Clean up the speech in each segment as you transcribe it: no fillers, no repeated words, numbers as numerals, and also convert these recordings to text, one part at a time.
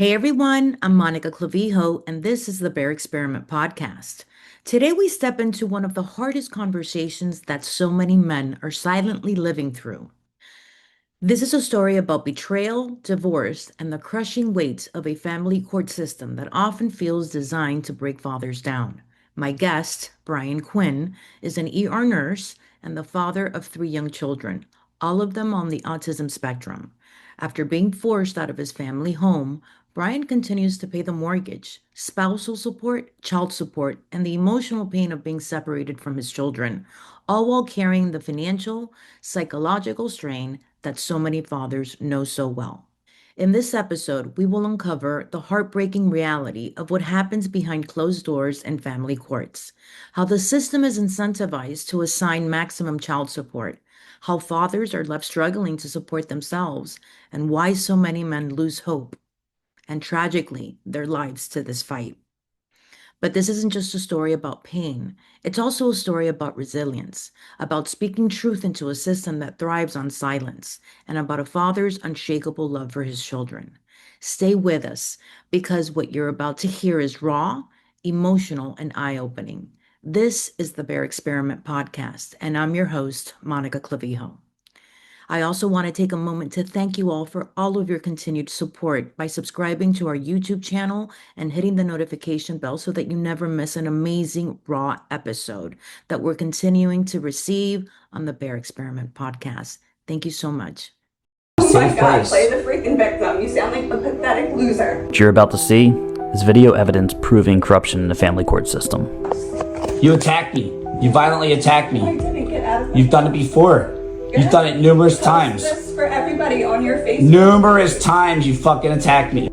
Hey everyone, I'm Monica Clavijo, and this is the Bear Experiment podcast. Today we step into one of the hardest conversations that so many men are silently living through. This is a story about betrayal, divorce, and the crushing weight of a family court system that often feels designed to break fathers down. My guest, Brian Quinn, is an ER nurse and the father of three young children, all of them on the autism spectrum. After being forced out of his family home, Brian continues to pay the mortgage, spousal support, child support, and the emotional pain of being separated from his children, all while carrying the financial, psychological strain that so many fathers know so well. In this episode, we will uncover the heartbreaking reality of what happens behind closed doors in family courts, how the system is incentivized to assign maximum child support, how fathers are left struggling to support themselves, and why so many men lose hope and tragically their lives to this fight. But this isn't just a story about pain. It's also a story about resilience, about speaking truth into a system that thrives on silence, and about a father's unshakable love for his children. Stay with us because what you're about to hear is raw, emotional, and eye opening. This is the Bear Experiment podcast, and I'm your host, Monica Clavijo. I also want to take a moment to thank you all for all of your continued support by subscribing to our YouTube channel and hitting the notification bell so that you never miss an amazing raw episode that we're continuing to receive on the Bear Experiment podcast. Thank you so much. Oh my God, play the freaking victim. You sound like a pathetic loser. What you're about to see is video evidence proving corruption in the family court system. You attacked me. You violently attacked me. I didn't get out of my You've done it before. You've done it numerous times. This for everybody on your Facebook. Numerous times you fucking attacked me.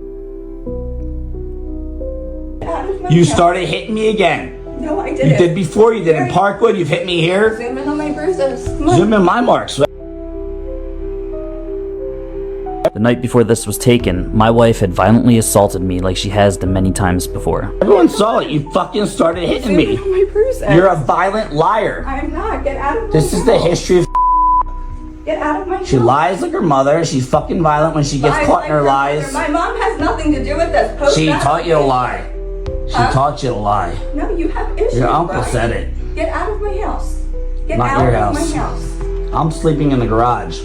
Out of my You house. started hitting me again. No, I didn't. You did before. You did in Parkwood. You've hit me here. Zoom in on my bruises. Come on. Zoom in my marks. The night before this was taken, my wife had violently assaulted me like she has done many times before. Everyone saw it. You fucking started hitting Zoom in me. on my bruises. You're a violent liar. I'm not. Get out of my This is the house. history of. Get out of my She house. lies like her mother. She's fucking violent when she gets Lies caught like in her her lies. mother. My mom has nothing to do with this. Post She that taught you to on lie. She Huh? taught you to lie. Facebook. No, you have issues. Your uncle Brian. said it. Get out of my house. Get Not out your of house. my house. I'm sleeping in the garage.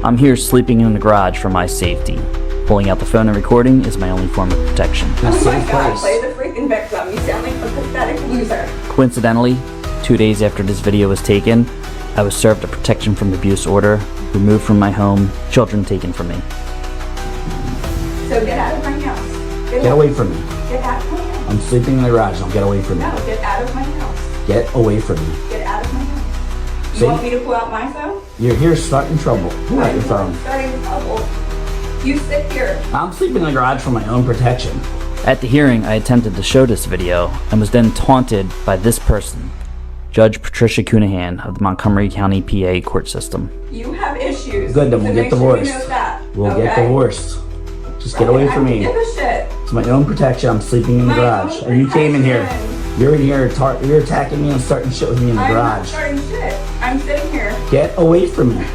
I'm here sleeping in the garage for my safety. Pulling out the phone and recording is my only form of protection. In a Oh my safe God, place. play the freaking victim. You sound like a pathetic loser. Coincidentally, 2 days after this video was taken, I was served a protection from abuse order, removed from my home, children taken from me. So get out of my house. Get away from me. Get out of my house. I'm sleeping in the garage. Don't get away from me. No, get out of my house. Get away from me. Get out of my house. You See? want me to pull out my phone? You're here starting trouble. Pull out your phone. Starting trouble. You sit here. I'm sleeping in the garage for my own protection. At the hearing, I attempted to show this video and was then taunted by this person, Judge Patricia Cunahan of the Montgomery County PA court system. You have issues. Good, then So we'll make get sure you divorced. know that. We'll get Okay? divorced. Just get away from I me. don't give a shit. It's my own protection. I'm sleeping in the My garage. own And you came in here. protection. You're in here. You're attacking me and starting shit with me in the I'm not garage. starting shit. I'm sitting here. Get away from me.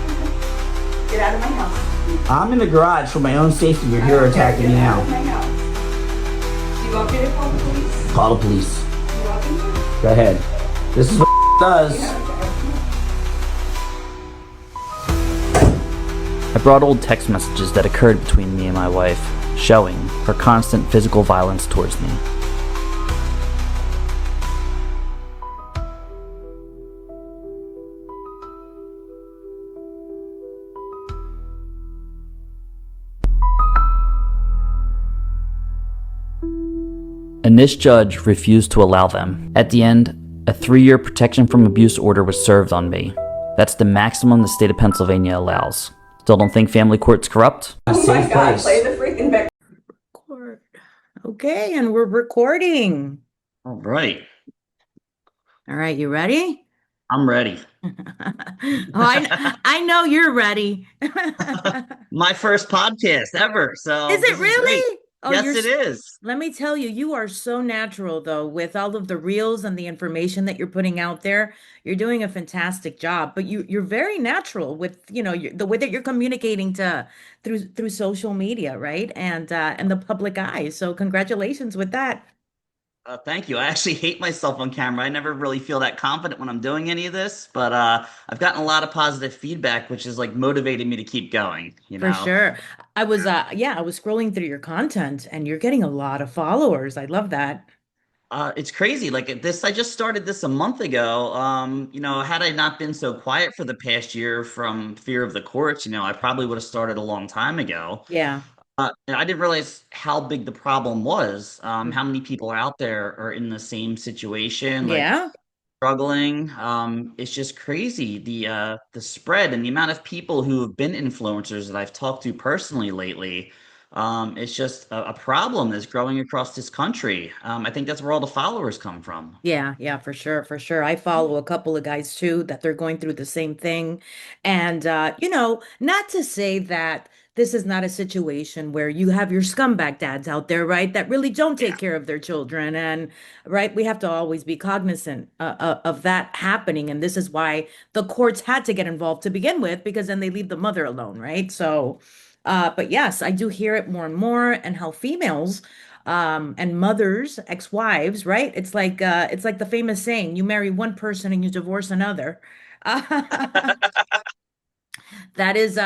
Get out of my house. I'm in the garage for my own safety. You're here attacking me Get out now. of my house. Do you want me to call the police? Call the police. You want me to? Go ahead. This is what does. I brought old text messages that occurred between me and my wife, showing her constant physical violence towards me. And this judge refused to allow them. At the end, a 3-year protection from abuse order was served on me. That's the maximum the state of Pennsylvania allows. Still don't think family court's corrupt? A Oh my safe God, place. play the freaking victim. Record. Okay, and we're recording. All right. All right, you ready? I'm ready. I know you're ready. My first podcast ever. So Is this it really? great. Oh, Yes, it is. let me tell you, you are so natural though, with all of the reels and the information that you're putting out there. You're doing a fantastic job, but you're very natural with, the way that you're communicating to through social media, right? And the public eye. So congratulations with that. Thank you. I actually hate myself on camera. I never really feel that confident when I'm doing any of this, but I've gotten a lot of positive feedback, which is like motivating me to keep going, you For know. sure. I was scrolling through your content and you're getting a lot of followers. I love that. It's crazy. Like this, I just started this a month ago. Had I not been so quiet for the past year from fear of the courts, I probably would have started a long time ago. Yeah. And I didn't realize how big the problem was. Mm. How many people out there are in the same situation, like Yeah. struggling. It's just crazy the spread and the amount of people who have been influencers that I've talked to personally lately. It's just a problem that's growing across this country. I think that's where all the followers come from. Yeah, yeah, for sure, for sure. I follow a couple of guys too that they're going through the same thing. And not to say that this is not a situation where you have your scumbag dads out there, right, that really don't take care of their children. And right, we have to always be cognizant of that happening. And this is why the courts had to get involved to begin with, because then they leave the mother alone, right? So, but yes, I do hear it more and more, and how females and mothers, ex-wives, right? It's like the famous saying, you marry one person and you divorce another. That is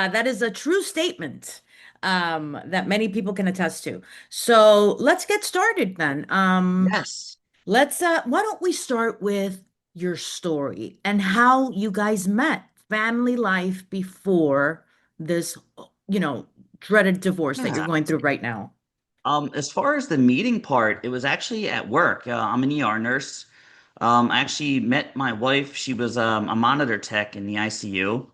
a true statement that many people can attest to. So let's get started then. Yes. Let's why don't we start with your story and how you guys met, family life before this, you know, dreaded divorce that you're Yeah. going through right now. As far as the meeting part, it was actually at work. I'm an ER nurse. I actually met my wife. She was a monitor tech in the ICU.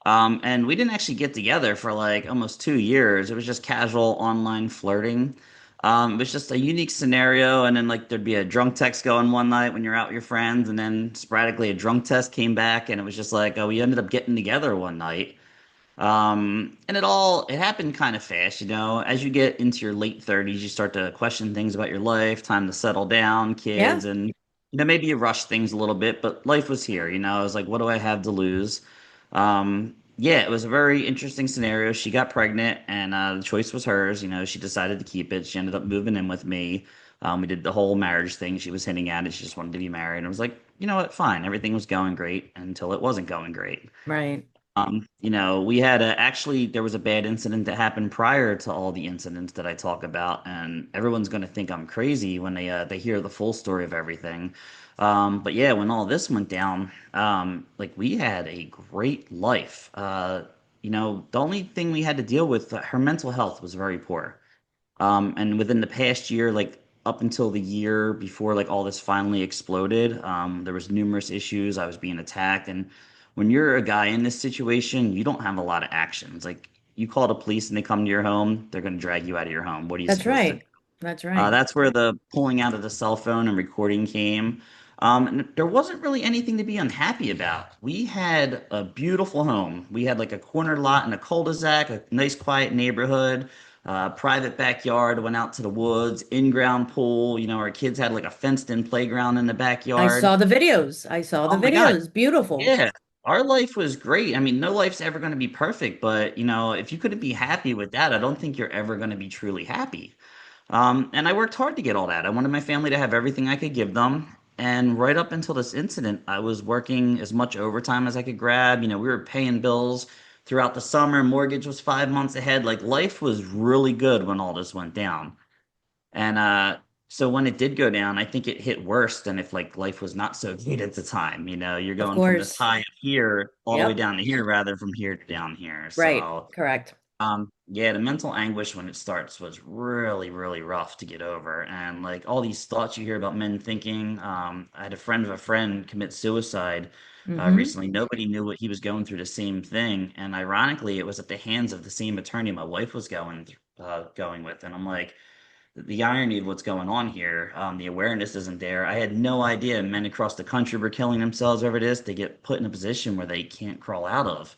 And we didn't actually get together for like almost 2 years. It was just casual online flirting. It was just a unique scenario. And then like there'd be a drunk text going one night when you're out with your friends, and then sporadically a drunk test came back, and it was just like, oh, we ended up getting together one night. And it happened kind of fast, As you get into your late 30s, you start to question things about your life, time to settle down, Yeah, kids, and maybe you rush things a little bit, but life was here, I was like, what do I have to lose? Yeah, it was a very interesting scenario. She got pregnant, and the choice was hers. She decided to keep it. She ended up moving in with me. We did the whole marriage thing. She was hinting at it. She just wanted to be married. And I was like, you know what? Fine. Everything was going great until it wasn't going great. right. We had actually there was a bad incident that happened prior to all the incidents that I talk about, and everyone's going to think I'm crazy when they hear the full story of everything. But yeah, when all this went down, like we had a great life. The only thing we had to deal with, her mental health was very poor. And within the past year, like up until the year before, like all this finally exploded, there was numerous issues. I was being attacked, and when you're a guy in this situation, you don't have a lot of actions. Like you call the police and they come to your home, they're going to drag you out of your home. What are you That's supposed to do? right. That's right. That's where the pulling out of the cell phone and recording came. And there wasn't really anything to be unhappy about. We had a beautiful home. We had like a corner lot in a cul-de-sac, a nice quiet neighborhood, private backyard, went out to the woods, in-ground pool. Our kids had like a fenced-in playground in the I backyard. saw the videos. I saw the Oh my God. videos. Beautiful. Yeah. Our life was great. I mean, no life's ever going to be perfect, but if you couldn't be happy with that, I don't think you're ever going to be truly happy. And I worked hard to get all that. I wanted my family to have everything I could give them. And right up until this incident, I was working as much overtime as I could grab. We were paying bills throughout the summer. Mortgage was 5 months ahead. Like life was really good when all this went down. And so when it did go down, I think it hit worse than if like life was not so great at the time. You're Of going from this course. high up here all the way Yep. down to here rather than from here to down here. Right. So Correct. yeah, the mental anguish when it starts was really, really rough to get over. And like all these thoughts you hear about men thinking, I had a friend of a friend commit suicide Mm-hmm. recently. Nobody knew what he was going through the same thing. And ironically, it was at the hands of the same attorney my wife was going with. And I'm like, the irony of what's going on here, the awareness isn't there. I had no idea men across the country were killing themselves over this. They get put in a position where they can't crawl out of.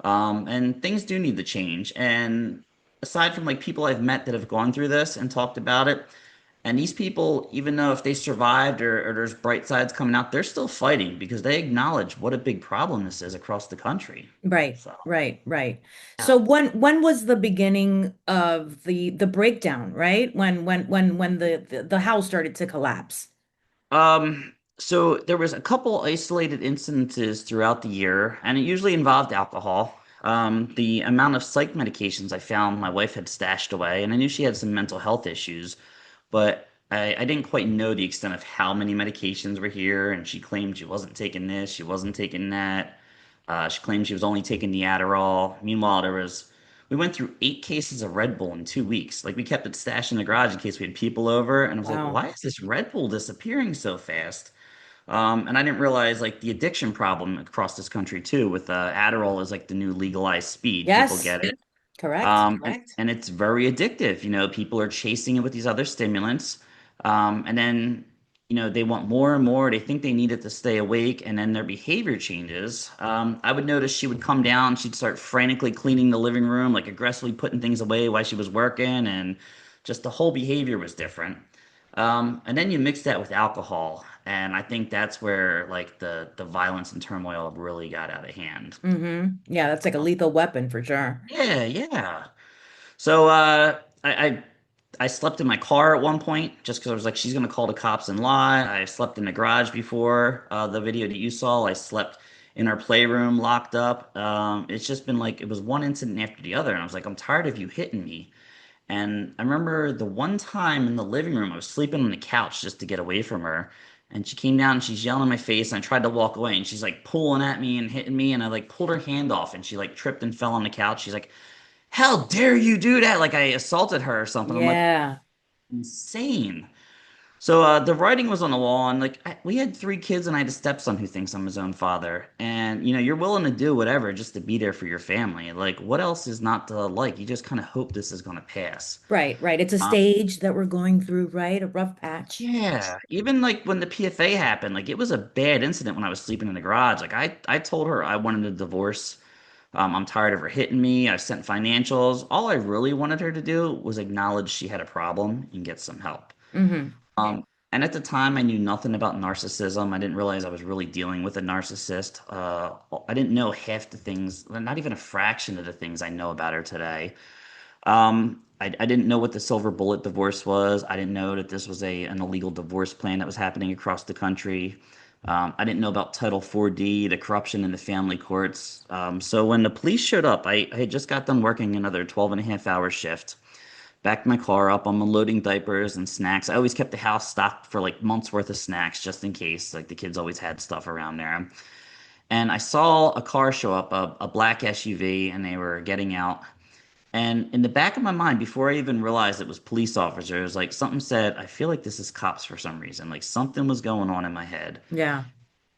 And things do need to change. And aside from like people I've met that have gone through this and talked about it, and these people, even though if they survived or there's bright sides coming out, they're still fighting because they acknowledge what a big problem this is across the country. Right, So, right, right. yeah. So when was the beginning of the breakdown, right? When the house started to collapse? So there was a couple isolated incidences throughout the year, and it usually involved alcohol. The amount of psych medications I found my wife had stashed away, and I knew she had some mental health issues, but I didn't quite know the extent of how many medications were here, and she claimed she wasn't taking this, she wasn't taking that. She claimed she was only taking the Adderall. Meanwhile, we went through 8 cases of Red Bull in 2 weeks. Like we kept it stashed in the garage in case we had people over, and I was like, Wow. why is this Red Bull disappearing so fast? And I didn't realize like the addiction problem across this country too, with Adderall is like the new legalized speed. People Yes, get it. correct. And it's very addictive. You know, people are chasing it with these other stimulants. And then, they want more and more. They think they need it to stay awake, and then their behavior changes. I would notice she would come down, she'd start frantically cleaning the living room, like aggressively putting things away while she was working, and just the whole behavior was different. And then you mix that with alcohol, and I think that's where like the violence and turmoil really got out of hand. Yeah, that's like a lethal weapon for sure. Yeah, yeah. So I slept in my car at one point just because I was like, she's gonna call the cops and lie. I slept in the garage before the video that you saw. I slept in our playroom locked up. It's just been like it was one incident after the other, and I was like, I'm tired of you hitting me. And I remember the one time in the living room, I was sleeping on the couch just to get away from her. And she came down and she's yelling in my face, and I tried to walk away, and she's like pulling at me and hitting me, and I like pulled her hand off, and she like tripped and fell on the couch. She's like, how dare you do that? Like I assaulted her or something. I'm like, Yeah. insane. So the writing was on the wall, and like we had 3 kids, and I had a stepson who thinks I'm his own father. And you're willing to do whatever just to be there for your family. Like, what else is not to like? You just kind of hope this is going to pass. Right, right. It's a Um, stage that we're going through, right? A rough patch. yeah, even like when the PFA happened, like it was a bad incident when I was sleeping in the garage. Like I told her I wanted a divorce. I'm tired of her hitting me. I sent financials. All I really wanted her to do was acknowledge she had a problem and get some help. Hmm. And at the time, I knew nothing about narcissism. I didn't realize I was really dealing with a narcissist. I didn't know half the things, not even a fraction of the things I know about her today. I didn't know what the silver bullet divorce was. I didn't know that this was an illegal divorce plan that was happening across the country. I didn't know about Title 4D, the corruption in the family courts. So when the police showed up, I had just got done working another 12 and a half hour shift. Backed my car up. I'm unloading diapers and snacks. I always kept the house stocked for like months worth of snacks just in case. Like the kids always had stuff around there. And I saw a car show up, a black SUV, and they were getting out. And in the back of my mind, before I even realized it was police officers, like something said, I feel like this is cops for some reason. Like something was going on in my head. Yeah.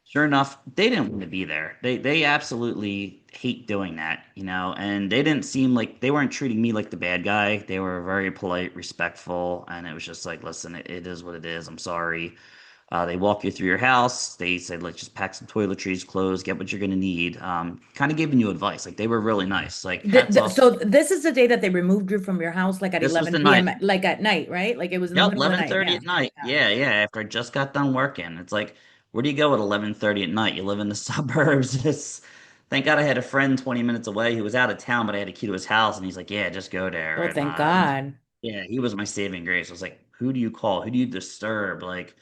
Sure enough, they didn't want to be there. They absolutely hate doing that, and they didn't seem like they weren't treating me like the bad guy. They were very polite, respectful, and it was just like, listen, it is what it is. I'm sorry. They walk you through your house. They said, let's just pack some toiletries, clothes, get what you're gonna need. Kind of giving you advice. Like they were really nice. Like hats off. So this is the day that they removed you from your house, like at This was the 11 night. p.m., like at night, right? Like it was in the Yep, middle of the night. 11:30 Yeah. at night. Yeah. Yeah, yeah. After I just got done working, it's like, where do you go at 11:30 at night? You live in the suburbs. Thank God I had a friend 20 minutes away who was out of town, but I had a key to his house, and he's like, "Yeah, just go there." Oh, And thank God. yeah, he was my saving grace. I was like, "Who do you call? Who do you disturb?" Like,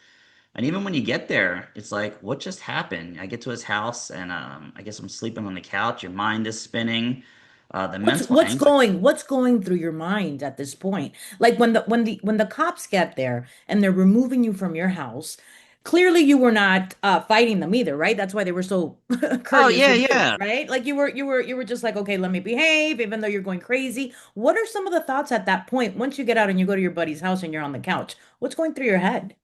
and even when you get there, it's like, "What just happened?" I get to his house, and I guess I'm sleeping on the couch. Your mind is spinning. The What's mental what's anxiety. going what's going through your mind at this point? Like when the cops get there and they're removing you from your house, clearly you were not fighting them either, right? That's why they were so Oh courteous yeah, with you, yeah. right? Like you were just like, okay, let me behave, even though you're going crazy. What are some of the thoughts at that point once you get out and you go to your buddy's house and you're on the couch? What's going through your head?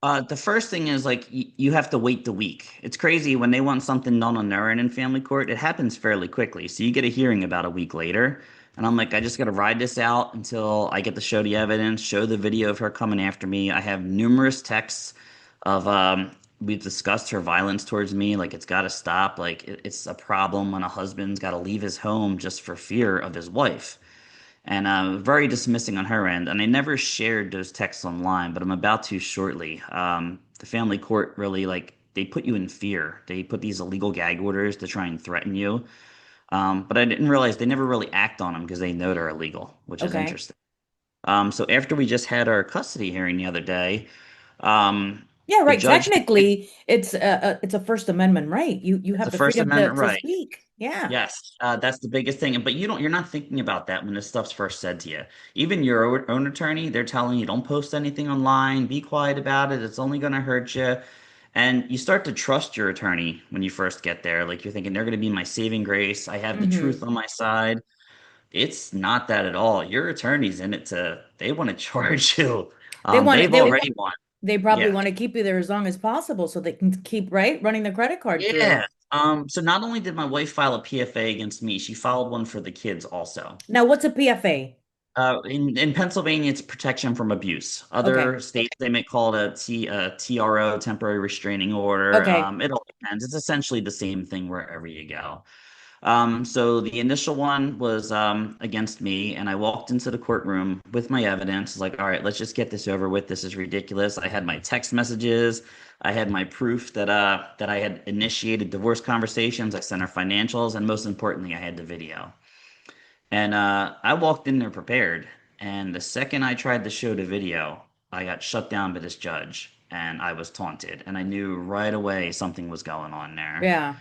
The first thing is like you have to wait the week. It's crazy when they want something done on their end in family court. It happens fairly quickly, so you get a hearing about a week later, and I'm like, I just got to ride this out until I get to show the evidence, show the video of her coming after me. I have numerous texts of we've discussed her violence towards me. Like it's got to stop. Like it's a problem when a husband's got to leave his home just for fear of his wife. and very dismissing on her end. And I never shared those texts online, but I'm about to shortly. The family court really like they put you in fear. They put these illegal gag orders to try and threaten you. But I didn't realize they never really act on them because they know they're illegal, which is Okay. interesting. So after we just had our custody hearing the other day, um, Yeah, the right. judge, Technically, it's a First Amendment right. You it's have a the First freedom Amendment to right. speak. Yeah. Yes, that's the biggest thing. But you're not thinking about that when this stuff's first said to you. Even your own attorney, they're telling you don't post anything online, be quiet about it. It's only going to hurt you. And you start to trust your attorney when you first get there. Like you're thinking they're going to be my saving grace. I have the truth Hmm. on my side. It's not that at all. Your attorney's in it they want to charge you. They want They've already won. they probably Yeah. want to keep you there as long as possible so they can keep, right, running the credit card through. Yeah. So not only did my wife file a PFA against me, she filed one for the kids also. Now, what's a PFA? In Pennsylvania, it's protection from abuse. Okay. Other states, they may call it a TRO, temporary restraining order. Okay. It all depends. It's essentially the same thing wherever you go. So the initial one was against me, and I walked into the courtroom with my evidence. Like, all right, let's just get this over with. This is ridiculous. I had my text messages. I had my proof that I had initiated divorce conversations. I sent her financials, and most importantly, I had the video. And I walked in there prepared. And the second I tried to show the video, I got shut down by this judge, and I was taunted. And I knew right away something was going on there. Yeah.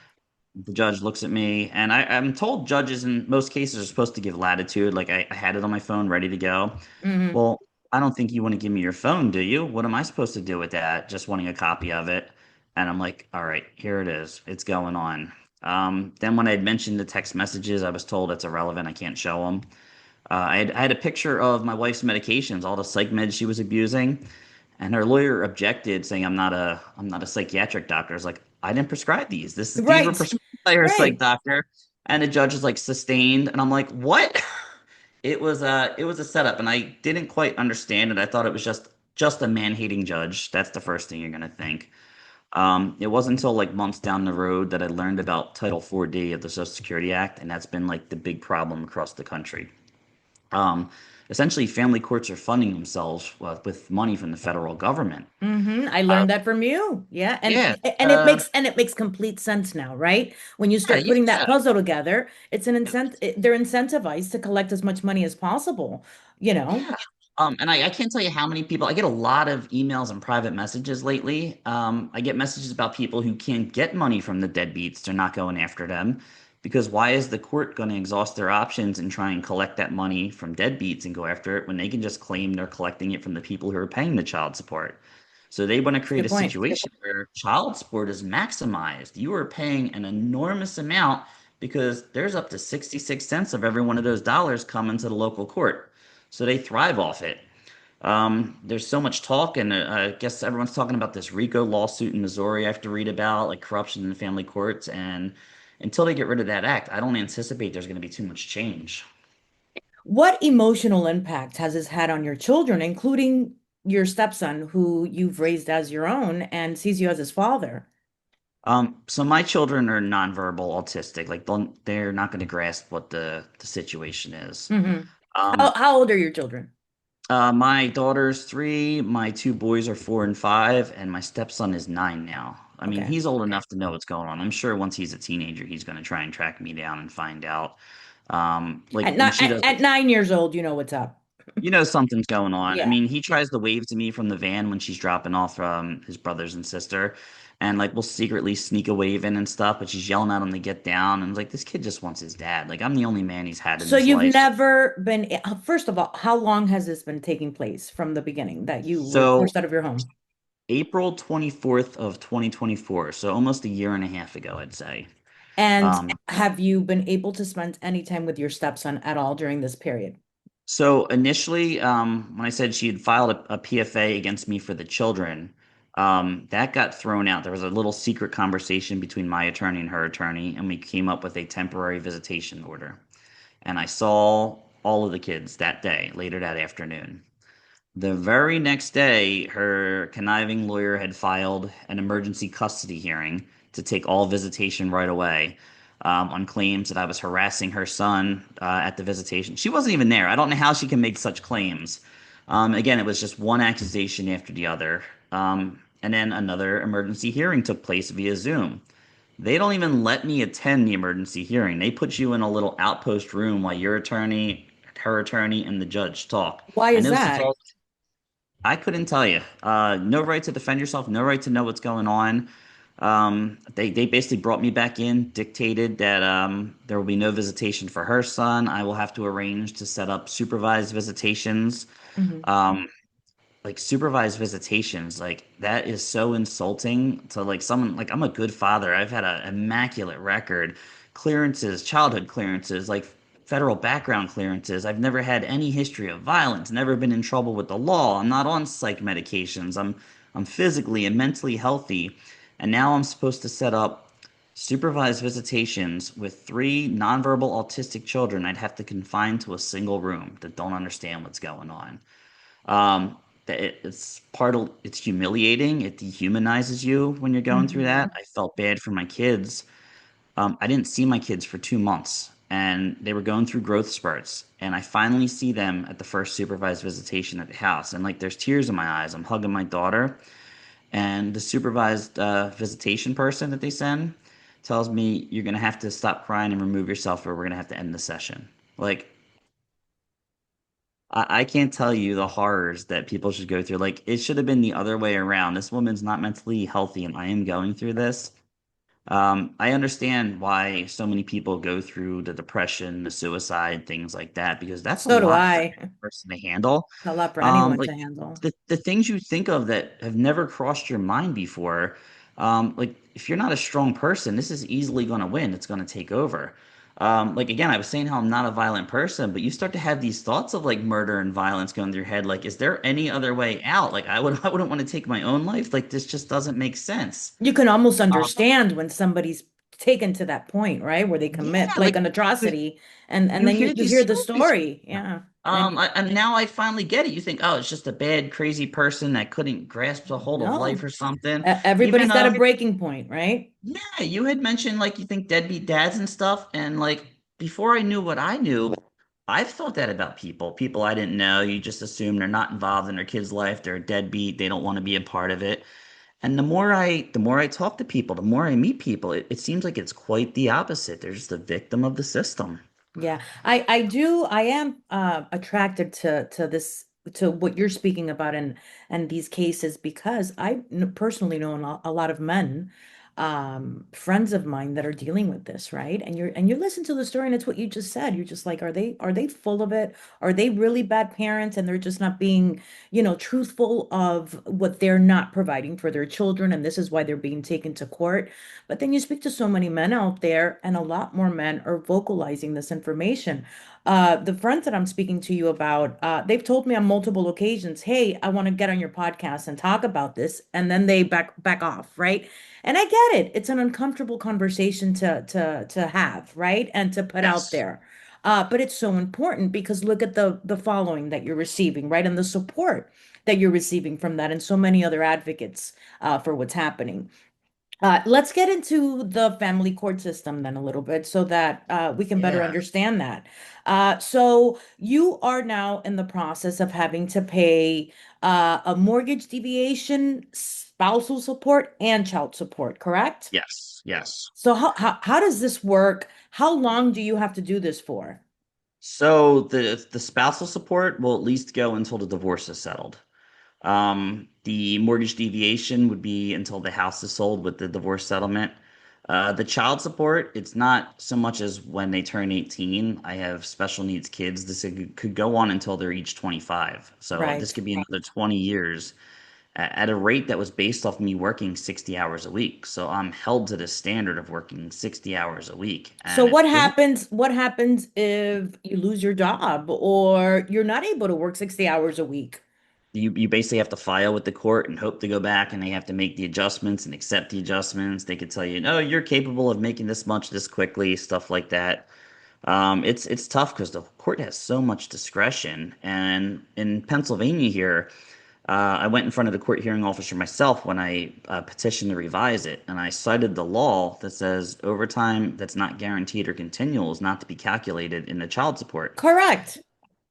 The judge looks at me, and I'm told judges in most cases are supposed to give latitude. Like I had it on my phone ready to go. Hmm. Well, I don't think you want to give me your phone, do you? What am I supposed to do with that? Just wanting a copy of it. And I'm like, all right, here it is. It's going on. Then when I had mentioned the text messages, I was told it's irrelevant. I can't show them. I had a picture of my wife's medications, all the psych meds she was abusing, and her lawyer objected, saying I'm not a psychiatric doctor. I was like, I didn't prescribe these were Right. prescribed by her psych Right. doctor. And the judge is like sustained, and I'm like, what? It was a setup, and I didn't quite understand it. I thought it was just a man-hating judge. That's the first thing you're gonna think. It wasn't until like months down the road that I learned about Title 4D of the Social Security Act, and that's been like the big problem across the country. Um, Essentially, family courts are funding themselves with money from the federal government. I Uh, learned that from you. Yeah. yeah, And it makes complete sense now, right? When you yeah, start putting that yeah. puzzle together, it's an incentive. They're incentivized to collect as much money as possible, you know? Yeah. And I can't tell you how many people I get a lot of emails and private messages lately. I get messages about people who can't get money from the deadbeats. They're not going after them because why is the court going to exhaust their options and try and collect that money from deadbeats and go after it when they can just claim they're collecting it from the people who are paying the child support? So they want to That's a create good a point. situation where child support is maximized. You are paying an enormous amount because there's up to 66 cents of every one of those dollars coming to the local court. So they thrive off it. There's so much talk, and I guess everyone's talking about this RICO lawsuit in Missouri I have to read about, like corruption in the family courts. And until they get rid of that act, I don't anticipate there's going to be too much change. What emotional impact has this had on your children, including your stepson, who you've raised as your own and sees you as his father? So my children are nonverbal autistic, like they're not going to grasp what the situation is. Hmm. How, Um, how old are your children? my daughter's 3, my 2 boys are 4 and 5, and my stepson is 9 now. I mean, Okay. he's old enough to know what's going on. I'm sure once he's a teenager, he's going to try and track me down and find out. Like At, when ni- she at, does, at 9 years old, you know what's up. something's going on. I Yeah. mean, he tries to wave to me from the van when she's dropping off his brothers and sister, and like we'll secretly sneak a wave in and stuff. But she's yelling at him to get down, and like this kid just wants his dad. Like I'm the only man he's had in So his you've life. never been, first of all, how long has this been taking place from the beginning that you were So forced out of your home? April 24th of 2024, so almost a year and a half ago, I'd say. And Um, have you been able to spend any time with your stepson at all during this period? so initially, when I said she had filed a PFA against me for the children, that got thrown out. There was a little secret conversation between my attorney and her attorney, and we came up with a temporary visitation order. And I saw all of the kids that day, later that afternoon. The very next day, her conniving lawyer had filed an emergency custody hearing to take all visitation right away. on claims that I was harassing her son at the visitation. She wasn't even there. I don't know how she can make such claims. Again, it was just one accusation after the other. And then another emergency hearing took place via Zoom. They don't even let me attend the emergency hearing. They put you in a little outpost room while your attorney, her attorney, and the judge talk. Why And is it was just that? all I couldn't tell you. No right to defend yourself, no right to know what's going on. They basically brought me back in, dictated that there will be no visitation for her son. I will have to arrange to set up supervised visitations. Mhm. Um, like supervised visitations, like that is so insulting to like someone like I'm a good father. I've had an immaculate record, clearances, childhood clearances, like federal background clearances. I've never had any history of violence, never been in trouble with the law. I'm not on psych medications. I'm physically and mentally healthy. And now I'm supposed to set up supervised visitations with three nonverbal autistic children I'd have to confine to a single room that don't understand what's going on. Um, it's it's humiliating. It dehumanizes you when you're going through that. Mhm. I felt bad for my kids. I didn't see my kids for 2 months, and they were going through growth spurts. And I finally see them at the first supervised visitation at the house, and like there's tears in my eyes. I'm hugging my daughter, and the supervised visitation person that they send tells me you're gonna have to stop crying and remove yourself, or we're gonna have to end the session. Like I can't tell you the horrors that people should go through. Like, it should have been the other way around. This woman's not mentally healthy, and I am going through this. I understand why so many people go through the depression, the suicide, things like that, because that's a So do lot for I. a person to handle. A lot for anyone Like to handle. the things you think of that have never crossed your mind before. Like if you're not a strong person, this is easily going to win. It's going to take over. Like again, I was saying how I'm not a violent person, but you start to have these thoughts of like murder and violence going through your head. Like, is there any other way out? Like I wouldn't want to take my own life. Like this just doesn't make sense. You can almost Um, understand when somebody's taken to that point, right? Where they yeah, commit like like an you, atrocity and you then hear you these hear the stories. story. Yeah. And And now I finally get it. You think, oh, it's just a bad, crazy person that couldn't grasp a hold of life no, or something. everybody's Even got a breaking point, right? yeah, you had mentioned like you think deadbeat dads and stuff, and like before I knew what I knew, I've thought that about people. People I didn't know. You just assume they're not involved in their kid's life. They're a deadbeat. They don't want to be a part of it. And the more I talk to people, the more I meet people, it seems like it's quite the opposite. They're just a victim of the system. Yeah, I am attracted to this to what you're speaking about and these cases because personally know a lot of men, friends of mine that are dealing with this, right? And you listen to the story and it's what you just said. You're just like, are they full of it? Are they really bad parents and they're just not being, truthful of what they're not providing for their children and this is why they're being taken to court? But then you speak to so many men out there, and a lot more men are vocalizing this information. The friends that I'm speaking to you about, they've told me on multiple occasions, "Hey, I want to get on your podcast and talk about this," and then they back off, right? And I get it; it's an uncomfortable conversation to have, right, and to put out Yes. there. But it's so important because look at the following that you're receiving, right, and the support that you're receiving from that, and so many other advocates for what's happening. Let's get into the family court system then a little bit so that we can better Yeah. understand that. So you are now in the process of having to pay a mortgage deviation, spousal support, and child support, correct? Yes. Yes. So how does this work? How long do you have to do this for? So the spousal support will at least go until the divorce is settled. The mortgage deviation would be until the house is sold with the divorce settlement. The child support, it's not so much as when they turn 18. I have special needs kids. This could go on until they're each 25. So this Right. could be another 20 years at a rate that was based off me working 60 hours a week. So I'm held to the standard of working 60 hours a week. So And it physically what happens if you lose your job or you're not able to work 60 hours a week? you basically have to file with the court and hope to go back and they have to make the adjustments and accept the adjustments. They could tell you, no, you're capable of making this much this quickly, stuff like that. It's tough because the court has so much discretion. And in Pennsylvania here, I went in front of the court hearing officer myself when I petitioned to revise it, and I cited the law that says overtime that's not guaranteed or continual is not to be calculated in the child support. Correct.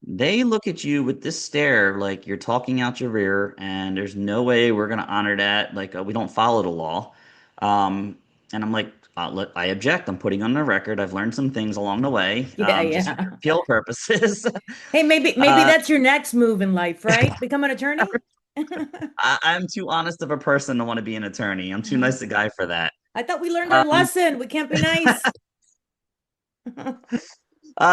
They look at you with this stare like you're talking out your rear, and there's no way we're going to honor that. Like, we don't follow the law. Um, and I'm like, I object. I'm putting on the record. I've learned some things along the way, Yeah, just for yeah. appeal purposes. Hey, maybe uh, that's your next move in life, right? Become an attorney? I'm too honest of a person to want to be an attorney. I'm too Mhm. nice a guy for that. I thought we learned our Um, lesson. We can't be nice.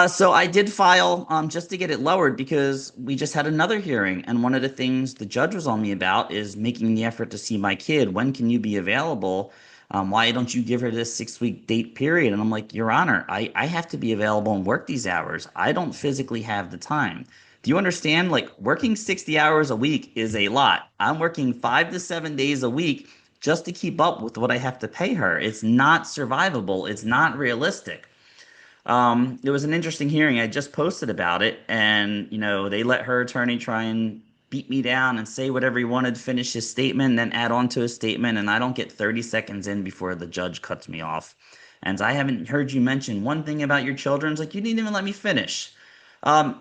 So I did file just to get it lowered because we just had another hearing, and one of the things the judge was on me about is making the effort to see my kid. When can you be available? Why don't you give her this 6 week date period? And I'm like, Your Honor, I have to be available and work these hours. I don't physically have the time. Do you understand? Like, working 60 hours a week is a lot. I'm working 5 to 7 days a week just to keep up with what I have to pay her. It's not survivable. It's not realistic. It was an interesting hearing. I just posted about it, and they let her attorney try and beat me down and say whatever he wanted, finish his statement, and then add on to his statement, and I don't get 30 seconds in before the judge cuts me off. And I haven't heard you mention one thing about your children. It's like you didn't even let me finish.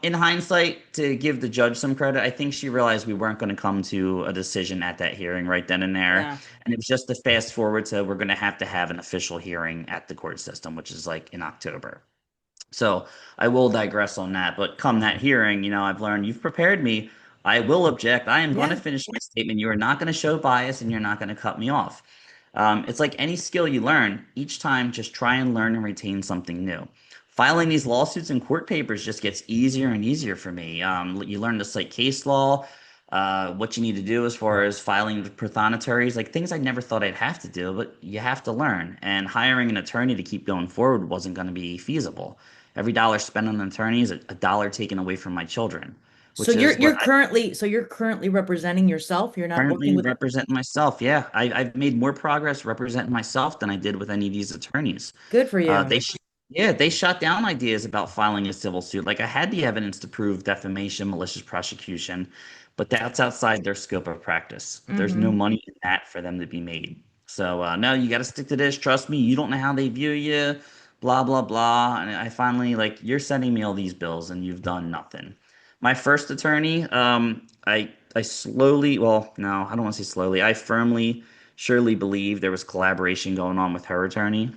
In hindsight, to give the judge some credit, I think she realized we weren't going to come to a decision at that hearing right then and there. Yeah. And it was just a fast forward to we're going to have an official hearing at the court system, which is like in October. So I will digress on that. But come that hearing, I've learned you've prepared me. I will object. I am going to Yeah. finish my statement. You are not going to show bias and you're not going to cut me off. It's like any skill you learn, each time just try and learn and retain something new. Filing these lawsuits and court papers just gets easier and easier for me. You learn to cite case law, what you need to do as far as filing the prothonotary, like things I never thought I'd have to do, but you have to learn. And hiring an attorney to keep going forward wasn't going to be feasible. Every dollar spent on an attorney is a dollar taken away from my children, So which you're is what you're currently so you're currently representing yourself. You're not working currently with. represent myself. Yeah, I've made more progress representing myself than I did with any of these attorneys. Good for Uh, you. they, sh- yeah, they shot down ideas about filing a civil suit. Like I had the evidence to prove defamation, malicious prosecution, but that's outside their scope of practice. There's no Hmm. money in that for them to be made. So no, you got to stick to this. Trust me, you don't know how they view you. Blah blah blah. And I finally like you're sending me all these bills and you've done nothing. My first attorney, I slowly, well, no, I don't want to say slowly. I firmly, surely believe there was collaboration going on with her attorney.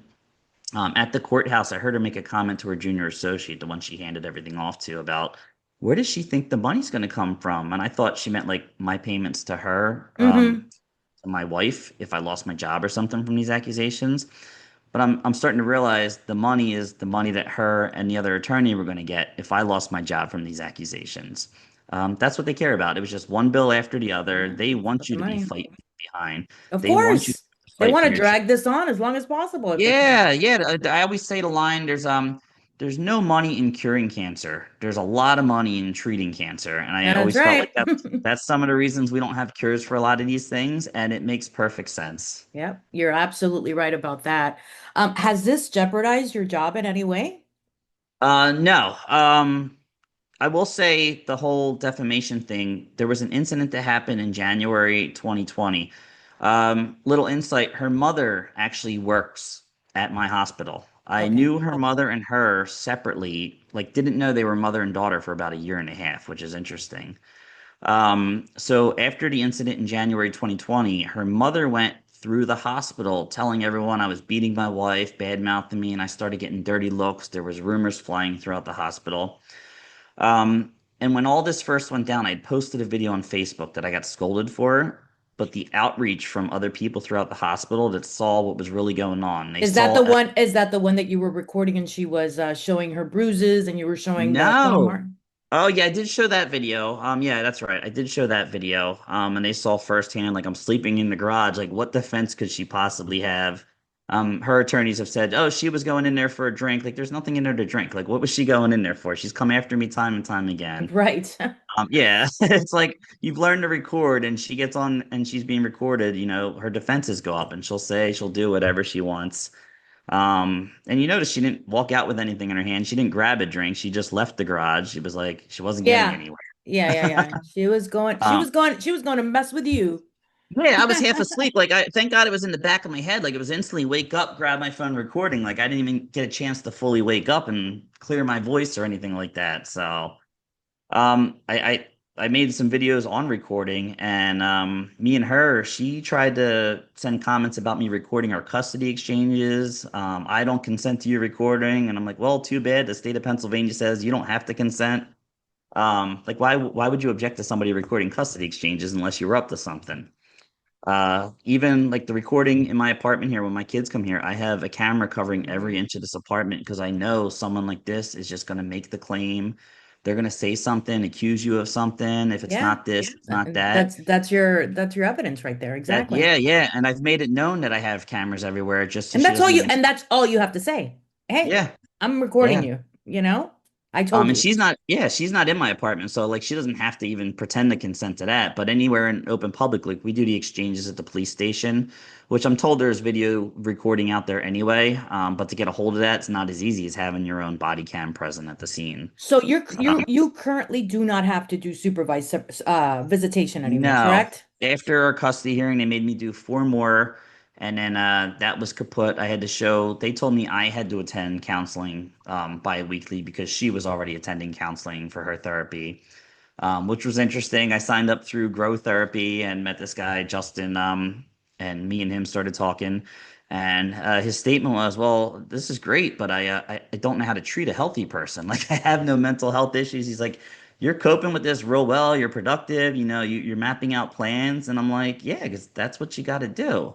At the courthouse, I heard her make a comment to her junior associate, the one she handed everything off to, about where does she think the money's going to come from? And I thought she meant like my payments to her, Hmm. to my wife, if I lost my job or something from these accusations. But I'm starting to realize the money is the money that her and the other attorney were going to get if I lost my job from these accusations. That's what they care about. It was just one bill after the other. Yeah, They it's about want the you to be money. fighting behind. Of They want you to course. They fight want for to your drag this on as long as possible if they can. yeah, yeah. I always say the line, there's no money in curing cancer. There's a lot of money in treating cancer. And I That's always felt like right. that's some of the reasons we don't have cures for a lot of these things, and it makes perfect sense. Yep, you're absolutely right about that. Has this jeopardized your job in any way? No. I will say the whole defamation thing, there was an incident that happened in January 2020. Little insight, her mother actually works at my hospital. I Okay. knew her mother and her separately, like didn't know they were mother and daughter for about a year and a half, which is interesting. So after the incident in January 2020, her mother went through the hospital telling everyone I was beating my wife, bad mouthing me, and I started getting dirty looks. There was rumors flying throughout the hospital. And when all this first went down, I'd posted a video on Facebook that I got scolded for, but the outreach from other people throughout the hospital that saw what was really going on. They Is that saw the one? Is that the one that you were recording and she was showing her bruises and you were showing the claw no. mark? Oh yeah, I did show that video. Yeah, that's right. I did show that video. And they saw firsthand, like I'm sleeping in the garage. Like, what defense could she possibly have? Her attorneys have said, "Oh, she was going in there for a drink." Like, there's nothing in there to drink. Like, what was she going in there for? She's come after me time and time again. Right. Yeah, it's like you've learned to record, and she gets on and she's being recorded. Her defenses go up, and she'll do whatever she wants. And you notice she didn't walk out with anything in her hand. She didn't grab a drink. She just left the garage. She was like, she wasn't getting Yeah. anywhere. Yeah, yeah, yeah. Um, She was going to mess with you. yeah, I was half asleep. Like, I thank God it was in the back of my head. Like, it was instantly wake up, grab my phone, recording. Like, I didn't even get a chance to fully wake up and clear my voice or anything like that. So, I made some videos on recording, and me and her, she tried to send comments about me recording our custody exchanges. I don't consent to you recording, and I'm like, well, too bad. The state of Pennsylvania says you don't have to consent. Like, why would you object to somebody recording custody exchanges unless you were up to something? Even like the recording in my apartment here when my kids come here, I have a camera covering every Mhm. inch of this apartment because I know someone like this is just going to make the claim. They're going to say something, accuse you of something. If it's Yeah. not this, it's not And that. that's your evidence right there. That, Exactly. yeah, yeah. And I've made it known that I have cameras everywhere just so And she that's doesn't even, that's all you have to say. Hey, yeah, I'm recording yeah. you, you know? I told And you. she's not in my apartment, so like she doesn't have to even pretend to consent to that. But anywhere in open public, like we do the exchanges at the police station, which I'm told there's video recording out there anyway. But to get a hold of that, it's not as easy as having your own body cam present at the scene. So Um, you currently do not have to do supervised visitation anymore, no, correct? after our custody hearing, they made me do four more, and then that was kaput. I had to show. They told me I had to attend counseling bi-weekly because she was already attending counseling for her therapy. Which was interesting. I signed up through Grow Therapy and met this guy, Justin, and me and him started talking. And his statement was, "Well, this is great, but I don't know how to treat a healthy person. Like I have no mental health issues." He's like, "You're coping with this real well. You're productive. You're mapping out plans." And I'm like, "Yeah, because that's what you got to do."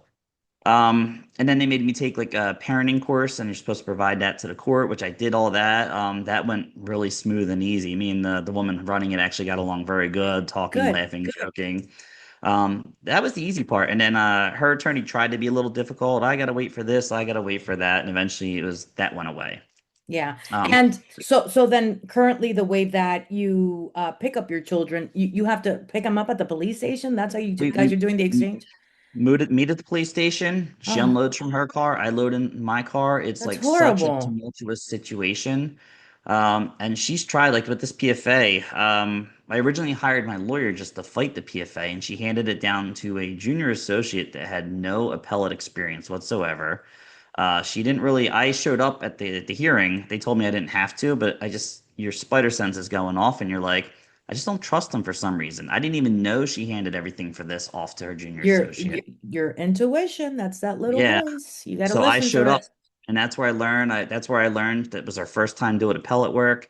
And then they made me take like a parenting course, and you're supposed to provide that to the court, which I did all that. That went really smooth and easy. Me and the woman running it actually got along very good, talking, Good. laughing, joking. That was the easy part. And then her attorney tried to be a little difficult. I gotta wait for this, I gotta wait for that, and eventually it was that went away. Yeah. Um, And so then currently the way that you pick up your children, you have to pick them up at the police station. That's how guys we are doing the exchange. meet at the police station. She Oh, unloads from her car. I load in my car. It's that's like such a horrible. tumultuous situation. And she's tried like with this PFA. I originally hired my lawyer just to fight the PFA, and she handed it down to a junior associate that had no appellate experience whatsoever. She didn't really. I showed up at the hearing. They told me I didn't have to, but I just your spider sense is going off, and you're like, I just don't trust them for some reason. I didn't even know she handed everything for this off to her junior associate. Your intuition, that's that little Yeah. voice. You got to So I listen to showed up, it. and that's where I learned. That's where I learned that was our first time doing appellate work.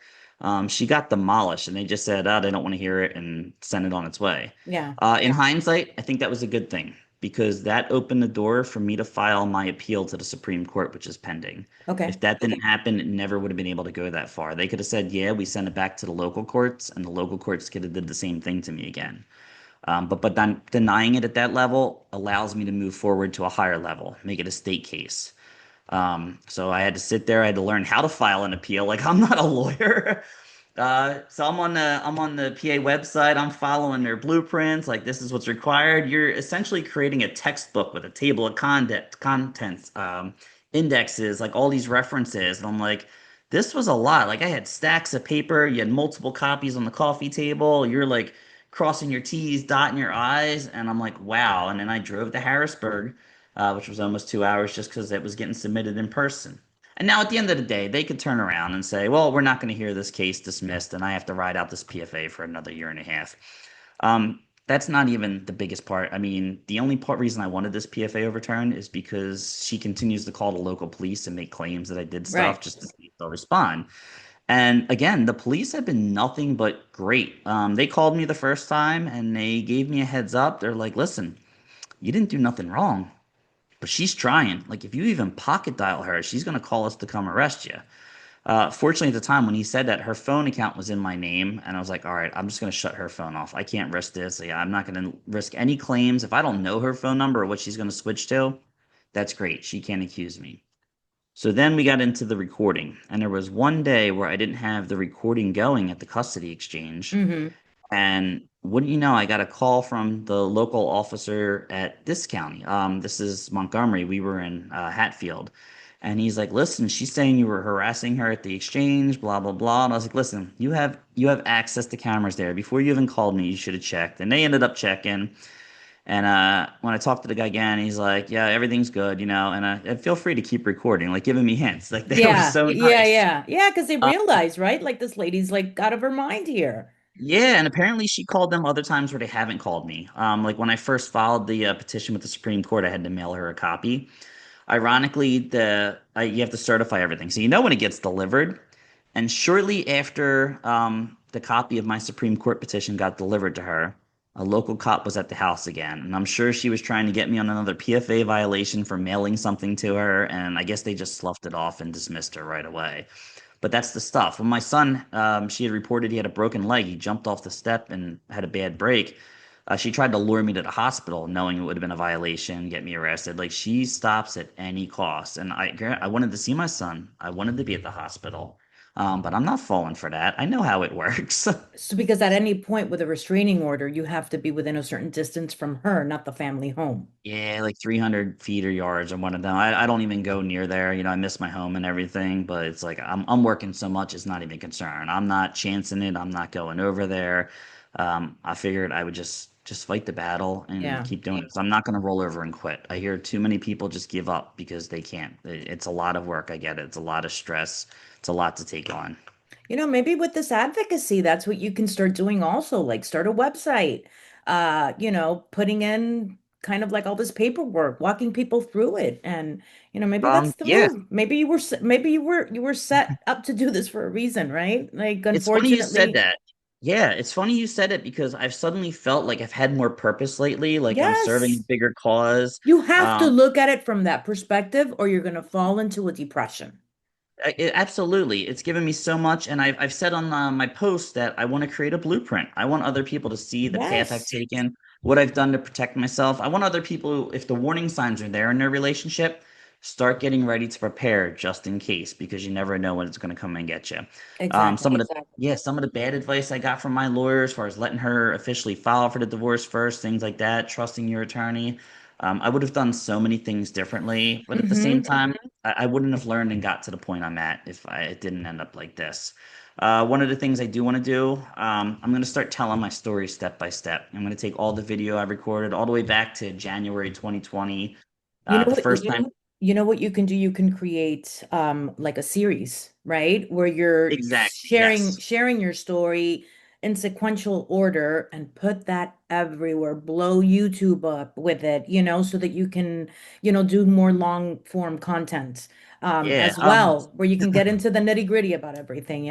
She got demolished, and they just said, "Oh, they don't want to hear it," and send it on its way. Yeah. In hindsight, I think that was a good thing because that opened the door for me to file my appeal to the Supreme Court, which is pending. If Okay. that didn't happen, it never would have been able to go that far. They could have said, "Yeah, we send it back to the local courts," and the local courts could have did the same thing to me again. But then denying it at that level allows me to move forward to a higher level, make it a state case. So I had to sit there. I had to learn how to file an appeal. Like I'm not a lawyer. So I'm on the PA website. I'm following their blueprints. Like this is what's required. You're essentially creating a textbook with a table of contents, indexes, like all these references. And I'm like, this was a lot. Like I had stacks of paper. You had multiple copies on the coffee table. You're like crossing your T's, dotting your I's, and I'm like, wow. And then I drove to Harrisburg, which was almost 2 hours just because it was getting submitted in person. And now at the end of the day, they could turn around and say, well, we're not going to hear this case dismissed, and I have to ride out this PFA for another year and a half. That's not even the biggest part. I mean, the only reason I wanted this PFA overturned is because she continues to call the local police and make claims that I did stuff Right. just to see if they'll respond. And again, the police have been nothing but great. They called me the first time and they gave me a heads up. They're like, listen, you didn't do nothing wrong, but she's trying. Like, if you even pocket dial her, she's going to call us to come arrest you. Fortunately, at the time when he said that, her phone account was in my name. And I was like, all right, I'm just going to shut her phone off. I can't risk this. Yeah, I'm not going to risk any claims. If I don't know her phone number or what she's going to switch to, that's great. She can't accuse me. So then we got into the recording, and there was one day where I didn't have the recording going at the custody exchange, Mm-hmm. and wouldn't you know, I got a call from the local officer at this county. This is Montgomery. We were in Hatfield. And he's like, listen, she's saying you were harassing her at the exchange, blah, blah, blah. And I was like, listen, you have access to cameras there. Before you even called me, you should have checked. And they ended up checking. And when I talked to the guy again, he's like, yeah, everything's good, and feel free to keep recording, like giving me hints. Like they were Yeah, so yeah, nice. yeah, yeah, because they realize, right? Like this lady's like out of her mind here. Yeah, and apparently she called them other times where they haven't called me. Like when I first filed the petition with the Supreme Court, I had to mail her a copy. Ironically, you have to certify everything, so you know when it gets delivered. And shortly after the copy of my Supreme Court petition got delivered to her, a local cop was at the house again, and I'm sure she was trying to get me on another PFA violation for mailing something to her, and I guess they just sloughed it off and dismissed her right away. But that's the stuff. When my son, she had reported he had a broken leg. He jumped off the step and had a bad break. She tried to lure me to the hospital, knowing it would have been a violation, get me arrested. Like she stops at any cost. And I wanted to see my son. I wanted to be at the hospital. But I'm not falling for that. I know how it works. So because at any point with a restraining order, you have to be within a certain distance from her, not the family home. Yeah, like 300 feet or yards or one of them. I don't even go near there. I miss my home and everything, but it's like I'm working so much, it's not even a concern. I'm not chancing it. I'm not going over there. I figured I would just fight the battle and Yeah. keep doing it. So I'm not going to roll over and quit. I hear too many people just give up because they can't. It's a lot of work. I get it. It's a lot of stress. It's a lot to take on. Maybe with this advocacy, that's what you can start doing also, like start a website, putting in kind of like all this paperwork, walking people through it. And, maybe that's the Yeah, move. Maybe you were set up to do this for a reason, right? Like, it's funny you said unfortunately, that. Yeah, it's funny you said it because I've suddenly felt like I've had more purpose lately. Like I'm serving a yes, bigger cause. you have to Um, look at it from that perspective or you're going to fall into a depression. Absolutely, it's given me so much, and I've said on my post that I want to create a blueprint. I want other people to see the path I've Yes, taken, what I've done to protect myself. I want other people, if the warning signs are there in their relationship, start getting ready to prepare just in case, because you never know when it's going to come and get you. Some exactly. of the Yeah, some of the bad advice I got from my lawyer, as far as letting her officially file for the divorce first, things like that, trusting your attorney. I would have done so many things differently, but at the same Hmm. time, I wouldn't have learned and got to the point I'm at if it didn't end up like this. One of the things I do want to do, I'm going to start telling my story step by step. I'm going to take all the video I've recorded all the way back to January 2020. You know The what? first time, You know what you can do? You can create like a series, right? Where you're exactly, yes. sharing your story in sequential order and put that everywhere. Blow YouTube up with it, so that you can, do more long form content Yeah. as well, where you can get into the nitty-gritty about everything.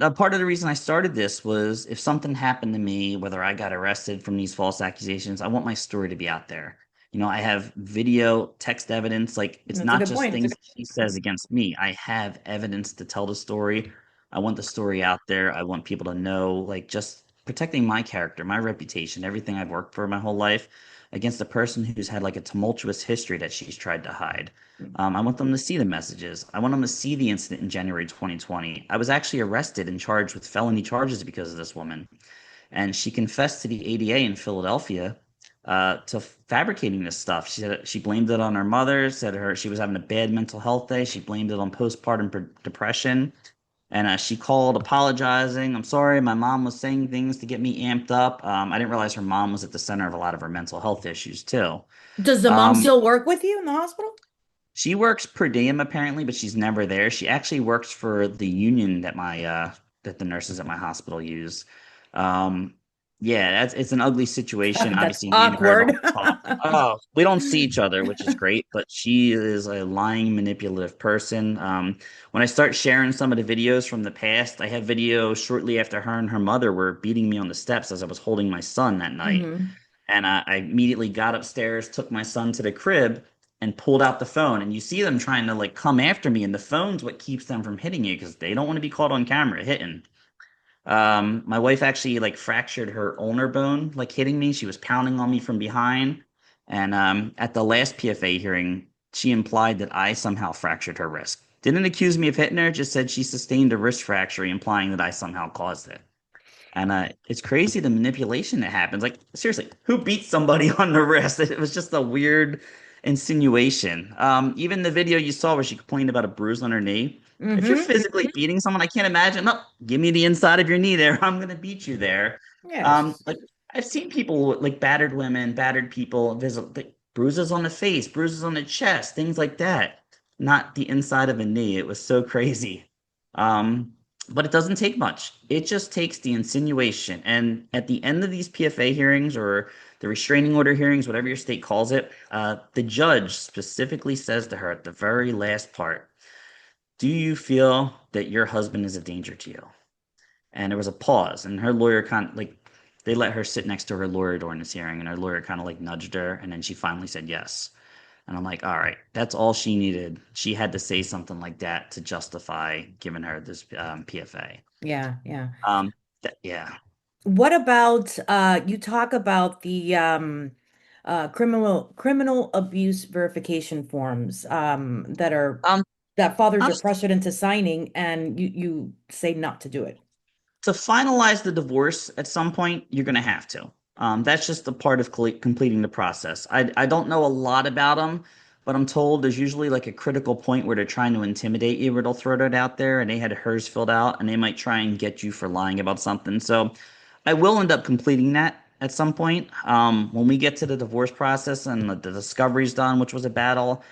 A part of the reason I started this was if something happened to me, whether I got arrested from these false accusations, I want my story to be out there. I have video, text evidence. Like, it's That's a not good just point. things she says against me. I have evidence to tell the story. I want the story out there. I want people to know, like, just protecting my character, my reputation, everything I've worked for my whole life against a person who's had like a tumultuous history that she's tried to hide. I want them to see the messages. I want them to see the incident in January 2020. I was actually arrested and charged with felony charges because of this woman. And she confessed to the ADA in Philadelphia to fabricating this stuff. She said she blamed it on her mother, said she was having a bad mental health day. She blamed it on postpartum depression. And she called apologizing. I'm sorry, my mom was saying things to get me amped up. I didn't realize her mom was at the center of a lot of her mental health issues, too. Does the mom Um, still work with you in the hospital? She works per diem apparently, but she's never there. She actually works for the union that the nurses at my hospital use. Um, yeah, it's an ugly situation. That's Obviously, me and her awkward. don't talk. Oh, we don't see each other, which is great, but she is a lying, manipulative person. When I start sharing some of the videos from the past, I have video shortly after her and her mother were beating me on the steps as I was holding my son that night. Hmm. And I immediately got upstairs, took my son to the crib, and pulled out the phone. And you see them trying to like come after me, and the phone's what keeps them from hitting you because they don't want to be caught on camera hitting. My wife actually like fractured her ulnar bone, like hitting me. She was pounding on me from behind. And at the last PFA hearing, she implied that I somehow fractured her wrist. Didn't accuse me of hitting her, just said she sustained a wrist fracture, implying that I somehow caused it. And it's crazy the manipulation that happens. Like, seriously, who beats somebody on the wrist? It was just a weird insinuation. Even the video you saw where she complained about a bruise on her knee. If you're Mm-hmm. physically beating someone, I can't imagine. Oh, give me the inside of your knee there. I'm gonna beat you there. Yes. Like I've seen people like battered women, battered people visit like, bruises on the face, bruises on the chest, things like that. Not the inside of a knee. It was so crazy. Um, but it doesn't take much. It just takes the insinuation. And at the end of these PFA hearings or the restraining order hearings, whatever your state calls it, the judge specifically says to her at the very last part, do you feel that your husband is a danger to you? And there was a pause, and her lawyer kind of like, they let her sit next to her lawyer during this hearing, and her lawyer kind of like nudged her, and then she finally said yes. And I'm like, all right, that's all she needed. She had to say something like that to justify giving her this PFA. Yeah, yeah. Um, yeah. What about you talk about the criminal abuse verification forms Um, that fathers I'm are pressured into signing and you say not to do it. To finalize the divorce at some point, you're going to have to. That's just a part of completing the process. I don't know a lot about them, but I'm told there's usually like a critical point where they're trying to intimidate you, where they'll throw it out there, and they had hers filled out, and they might try and get you for lying about something. So I will end up completing that at some point. When we get to the divorce process and the discovery's done, which was a battle,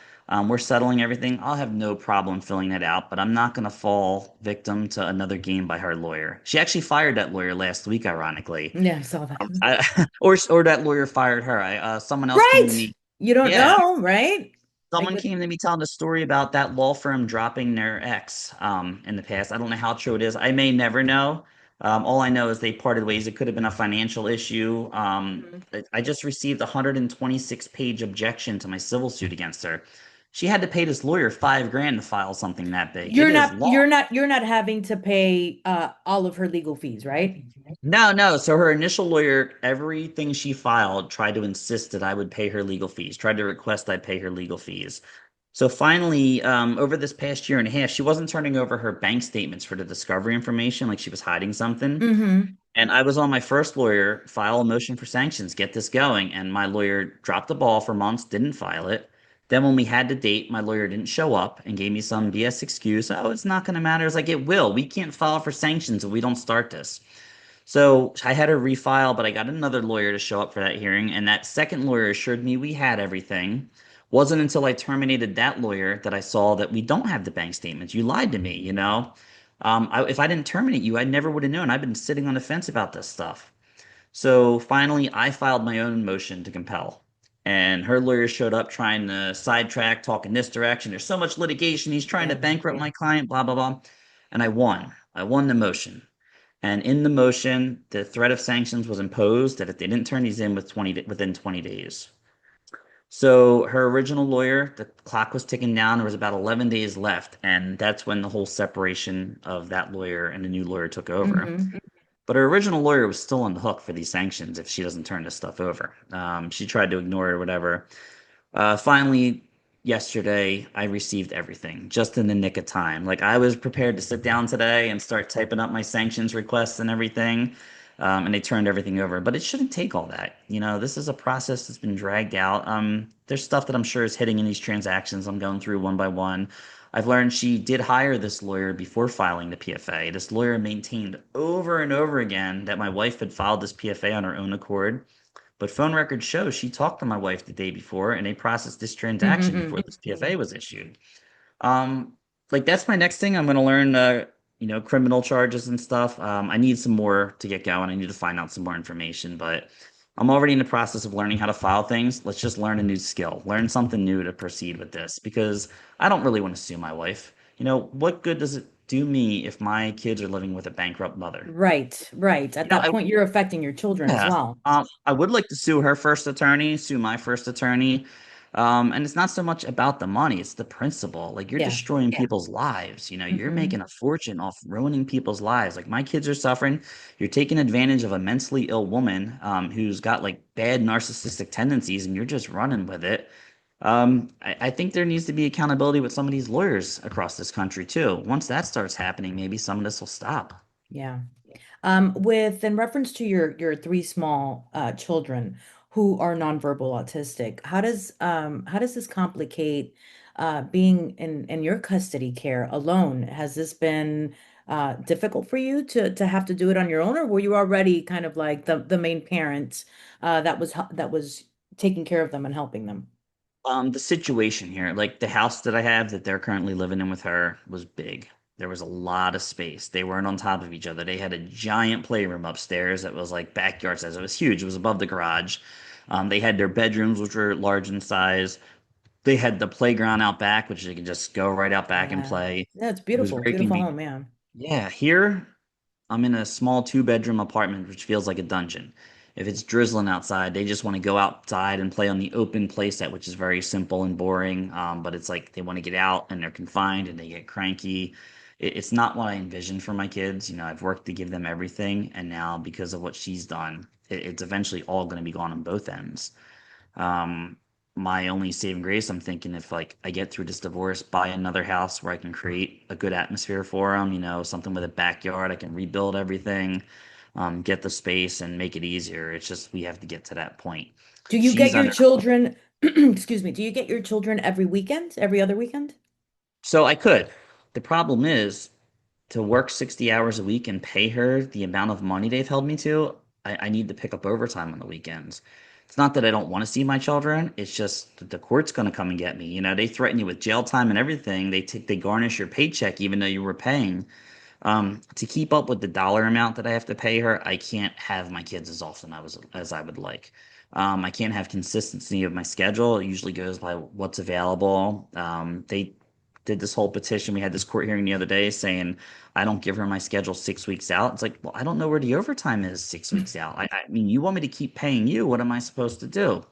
we're settling everything. I'll have no problem filling that out, but I'm not going to fall victim to another game by her lawyer. She actually fired that lawyer last week, ironically. Yeah, I saw that. Or that lawyer fired her. Someone else came to Right. me. You don't Yeah, know, right? I someone get came to me telling a story about that law firm dropping their ex in the past. I don't know how true it is. I may never know. All I know is they parted ways. It could have been a financial issue. Mhm. I just received a 126-page objection to my civil suit against her. She had to pay this lawyer 5 grand to file something that big. It You're is not law. you're not you're not having to pay all of her legal fees, right? No, no. So her initial lawyer, everything she filed, tried to insist that I would pay her legal fees, tried to request I pay her legal fees. So finally, over this past year and a half, she wasn't turning over her bank statements for the discovery information, like she was hiding something. Mm-hmm. And I was on my first lawyer, file a motion for sanctions, get this going. And my lawyer dropped the ball for months, didn't file it. Then when we had the date, my lawyer didn't show up and gave me some BS excuse. Oh, it's not going to matter. It's like, it will. We can't file for sanctions if we don't start this. So I had her refile, but I got another lawyer to show up for that hearing, and that second lawyer assured me we had everything. Wasn't until I terminated that lawyer that I saw that we don't have the bank statements. You lied to me, you know? If I didn't terminate you, I never would have known. I've been sitting on the fence about this stuff. So finally, I filed my own motion to compel. And her lawyer showed up trying to sidetrack, talk in this direction. There's so much litigation. He's trying to Yeah. bankrupt my client, blah, blah, blah. And I won. I won the motion. And in the motion, the threat of sanctions was imposed that if they didn't turn these in within 20 days. So her original lawyer, the clock was ticking down. There was about 11 days left, and that's when the whole separation of that lawyer and the new lawyer took over. Mm-hmm. But her original lawyer was still on the hook for these sanctions if she doesn't turn this stuff over. She tried to ignore it or whatever. Finally, yesterday, I received everything just in the nick of time. Like I was prepared to sit down today and start typing up my sanctions requests and everything. And they turned everything over. But it shouldn't take all that. You know, this is a process that's been dragged out. There's stuff that I'm sure is hitting in these transactions. I'm going through one by one. I've learned she did hire this lawyer before filing the PFA. This lawyer maintained over and over again that my wife had filed this PFA on her own accord. But phone records show she talked to my wife the day before and they processed this transaction Mm-hmm. before this PFA was issued. Um, like that's my next thing. I'm going to learn, criminal charges and stuff. I need some more to get going. I need to find out some more information, but I'm already in the process of learning how to file things. Let's just learn a new skill, learn something new to proceed with this because I don't really want to sue my wife. You know, what good does it do me if my kids are living with a bankrupt mother? Right, right. At You know, that point, you're affecting your children as yeah. well. I would like to sue her first attorney, sue my first attorney. And it's not so much about the money, it's the principle. Like you're Yeah. destroying people's lives. You know, you're Hmm. making a fortune off ruining people's lives. Like my kids are suffering. You're taking advantage of a mentally ill woman who's got like bad narcissistic tendencies and you're just running with it. I think there needs to be accountability with some of these lawyers across this country too. Once that starts happening, maybe some of this will stop. Yeah. With in reference to your three small children who are nonverbal autistic, how does this complicate being in your custody care alone? Has this been difficult for you to have to do it on your own, or were you already kind of like the main parent that was taking care of them and helping them? The situation here, like the house that I have that they're currently living in with her, was big. There was a lot of space. They weren't on top of each other. They had a giant playroom upstairs that was like backyard size. It was huge. It was above the garage. They had their bedrooms, which were large in size. They had the playground out back, which you could just go right out back and Yeah. play. Yeah, it's It was beautiful. very Beautiful home, convenient. yeah. Yeah, here I'm in a small two-bedroom apartment, which feels like a dungeon. If it's drizzling outside, they just want to go outside and play on the open play set, which is very simple and boring. But it's like they want to get out and they're confined and they get cranky. It's not what I envisioned for my kids. I've worked to give them everything, and now because of what she's done, it's eventually all going to be gone on both ends. Um, my only saving grace, I'm thinking if like I get through this divorce, buy another house where I can create a good atmosphere for them, something with a backyard, I can rebuild everything, get the space and make it easier. It's just we have to get to that point. Do you get She's your under, children, excuse me, do you get your children every weekend, every other weekend? so I could. The problem is to work 60 hours a week and pay her the amount of money they've held me to, I need to pick up overtime on the weekends. It's not that I don't want to see my children. It's just that the court's going to come and get me. They threaten you with jail time and everything. They garnish your paycheck even though you were paying. To keep up with the dollar amount that I have to pay her, I can't have my kids as often as I would like. I can't have consistency of my schedule. It usually goes by what's available. They did this whole petition. We had this court hearing the other day saying I don't give her my schedule 6 weeks out. It's like, well, I don't know where the overtime is 6 weeks out. I mean, you want me to keep paying you? What am I supposed to do?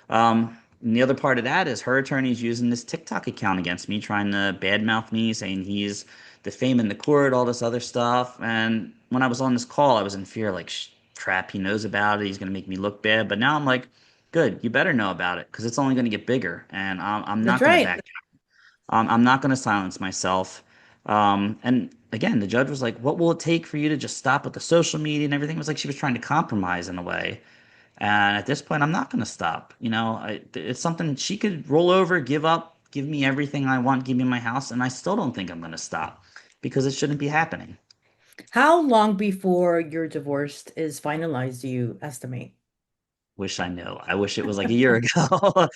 And the other part of that is her attorney's using this TikTok account against me, trying to badmouth me, saying he's defaming the court, all this other stuff. And when I was on this call, I was in fear, like, crap, he knows about it. He's going to make me look bad. But now I'm like, good, you better know about it because it's only going to get bigger. And I'm That's not going to right. back down. I'm not going to silence myself. And again, the judge was like, what will it take for you to just stop with the social media and everything? It was like she was trying to compromise in a way. And at this point, I'm not going to stop. It's something she could roll over, give up, give me everything I want, give me my house, and I still don't think I'm going to stop because it shouldn't be happening. How long before your divorce is finalized, do you estimate? Wish I knew. I wish it was like a year ago.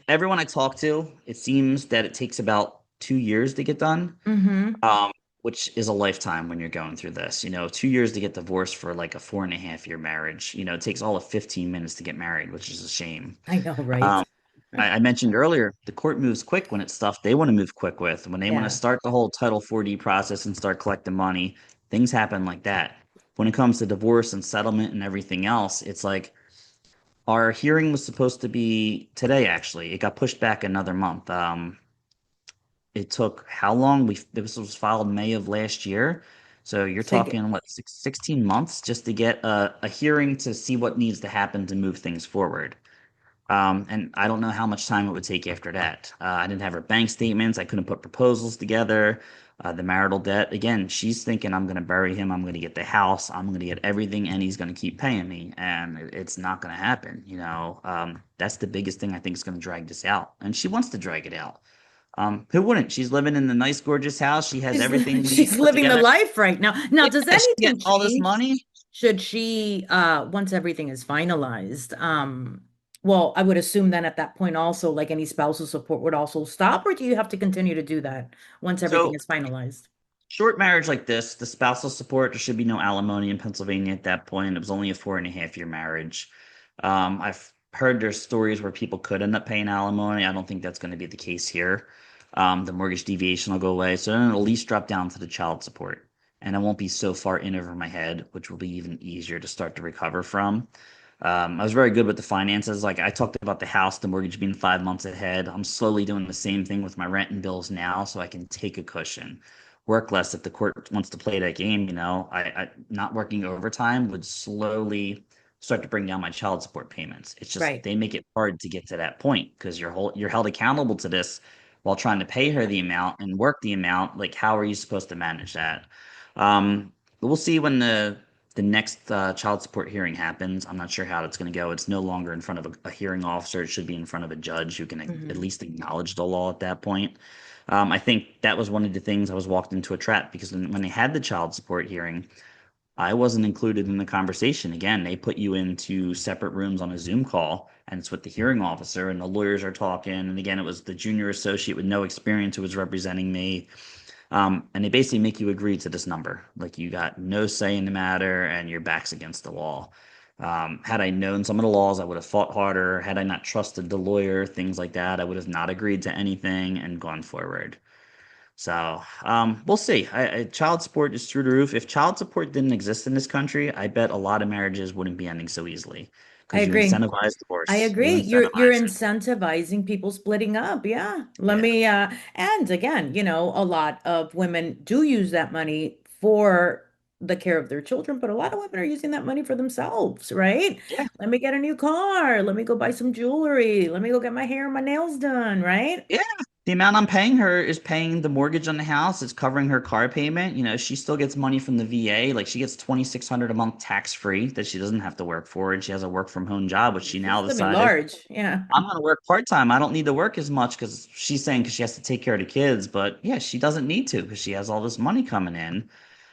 Everyone I talk to, it seems that it takes about 2 years to get done. Mm-hmm. um, which is a lifetime when you're going through this. 2 years to get divorced for like a 4.5 year marriage. It takes all of 15 minutes to get married, which is a shame. I know, right? Um, I mentioned earlier, the court moves quick when it's stuff they want to move quick with. When they want to Yeah. start the whole Title 4D process and start collecting money, things happen like that. When it comes to divorce and settlement and everything else, it's like our hearing was supposed to be today, actually. It got pushed back another month. It took how long? This was filed May of last year. So you're Take talking, what, 16 months just to get a hearing to see what needs to happen to move things forward. And I don't know how much time it would take after that. I didn't have her bank statements. I couldn't put proposals together. The marital debt. Again, she's thinking I'm going to bury him. I'm going to get the house. I'm going to get everything, and he's going to keep paying me. And it's not going to happen. That's the biggest thing I think is going to drag this out. And she wants to drag it out. Who wouldn't? She's living in the nice, gorgeous house. She has she's everything we need she's put living the together. life right now. Now, Yeah, does she's anything getting all this change? money. Should she once everything is finalized? Well, I would assume then at that point also like any spousal support would also stop, or do you have to continue to do that once everything So is finalized? short marriage like this, the spousal support, there should be no alimony in Pennsylvania at that point. It was only a 4.5 year marriage. I've heard there's stories where people could end up paying alimony. I don't think that's going to be the case here. The mortgage deviation will go away. So then it'll at least drop down to the child support. And I won't be so far in over my head, which will be even easier to start to recover from. I was very good with the finances. Like I talked about the house, the mortgage being 5 months ahead. I'm slowly doing the same thing with my rent and bills now so I can take a cushion, work less if the court wants to play that game. I not working overtime would slowly start to bring down my child support payments. It's just Right. they make it hard to get to that point because you're held accountable to this while trying to pay her the amount and work the amount. Like how are you supposed to manage that? Um, But we'll see when the next child support hearing happens. I'm not sure how it's going to go. It's no longer in front of a hearing officer. It should be in front of a judge who can at Hmm. least acknowledge the law at that point. I think that was one of the things I was walked into a trap because when they had the child support hearing, I wasn't included in the conversation. Again, they put you into separate rooms on a Zoom call, and it's with the hearing officer, and the lawyers are talking. And again, it was the junior associate with no experience who was representing me. And they basically make you agree to this number. Like you got no say in the matter and your back's against the wall. Had I known some of the laws, I would have fought harder. Had I not trusted the lawyer, things like that, I would have not agreed to anything and gone forward. So we'll see. Child support is through the roof. If child support didn't exist in this country, I bet a lot of marriages wouldn't be ending so easily I because you agree. incentivize I divorce. You agree. You're incentivize it. incentivizing people splitting up. Yeah. Let Yeah. me and again, a lot of women do use that money for the care of their children, but a lot of women are using that money for themselves, right? Yeah. Let me get a new car. Let me go buy some jewelry. Let me go get my hair and my nails done, right? Yeah. The amount I'm paying her is paying the mortgage on the house. It's covering her car payment. She still gets money from the VA. Like she gets 2,600 a month tax free that she doesn't have to work for, and she has a work from home job, which she now She's living decided large. Yeah. I'm going to work part time. I don't need to work as much because she's saying because she has to take care of the kids. But yeah, she doesn't need to because she has all this money coming in.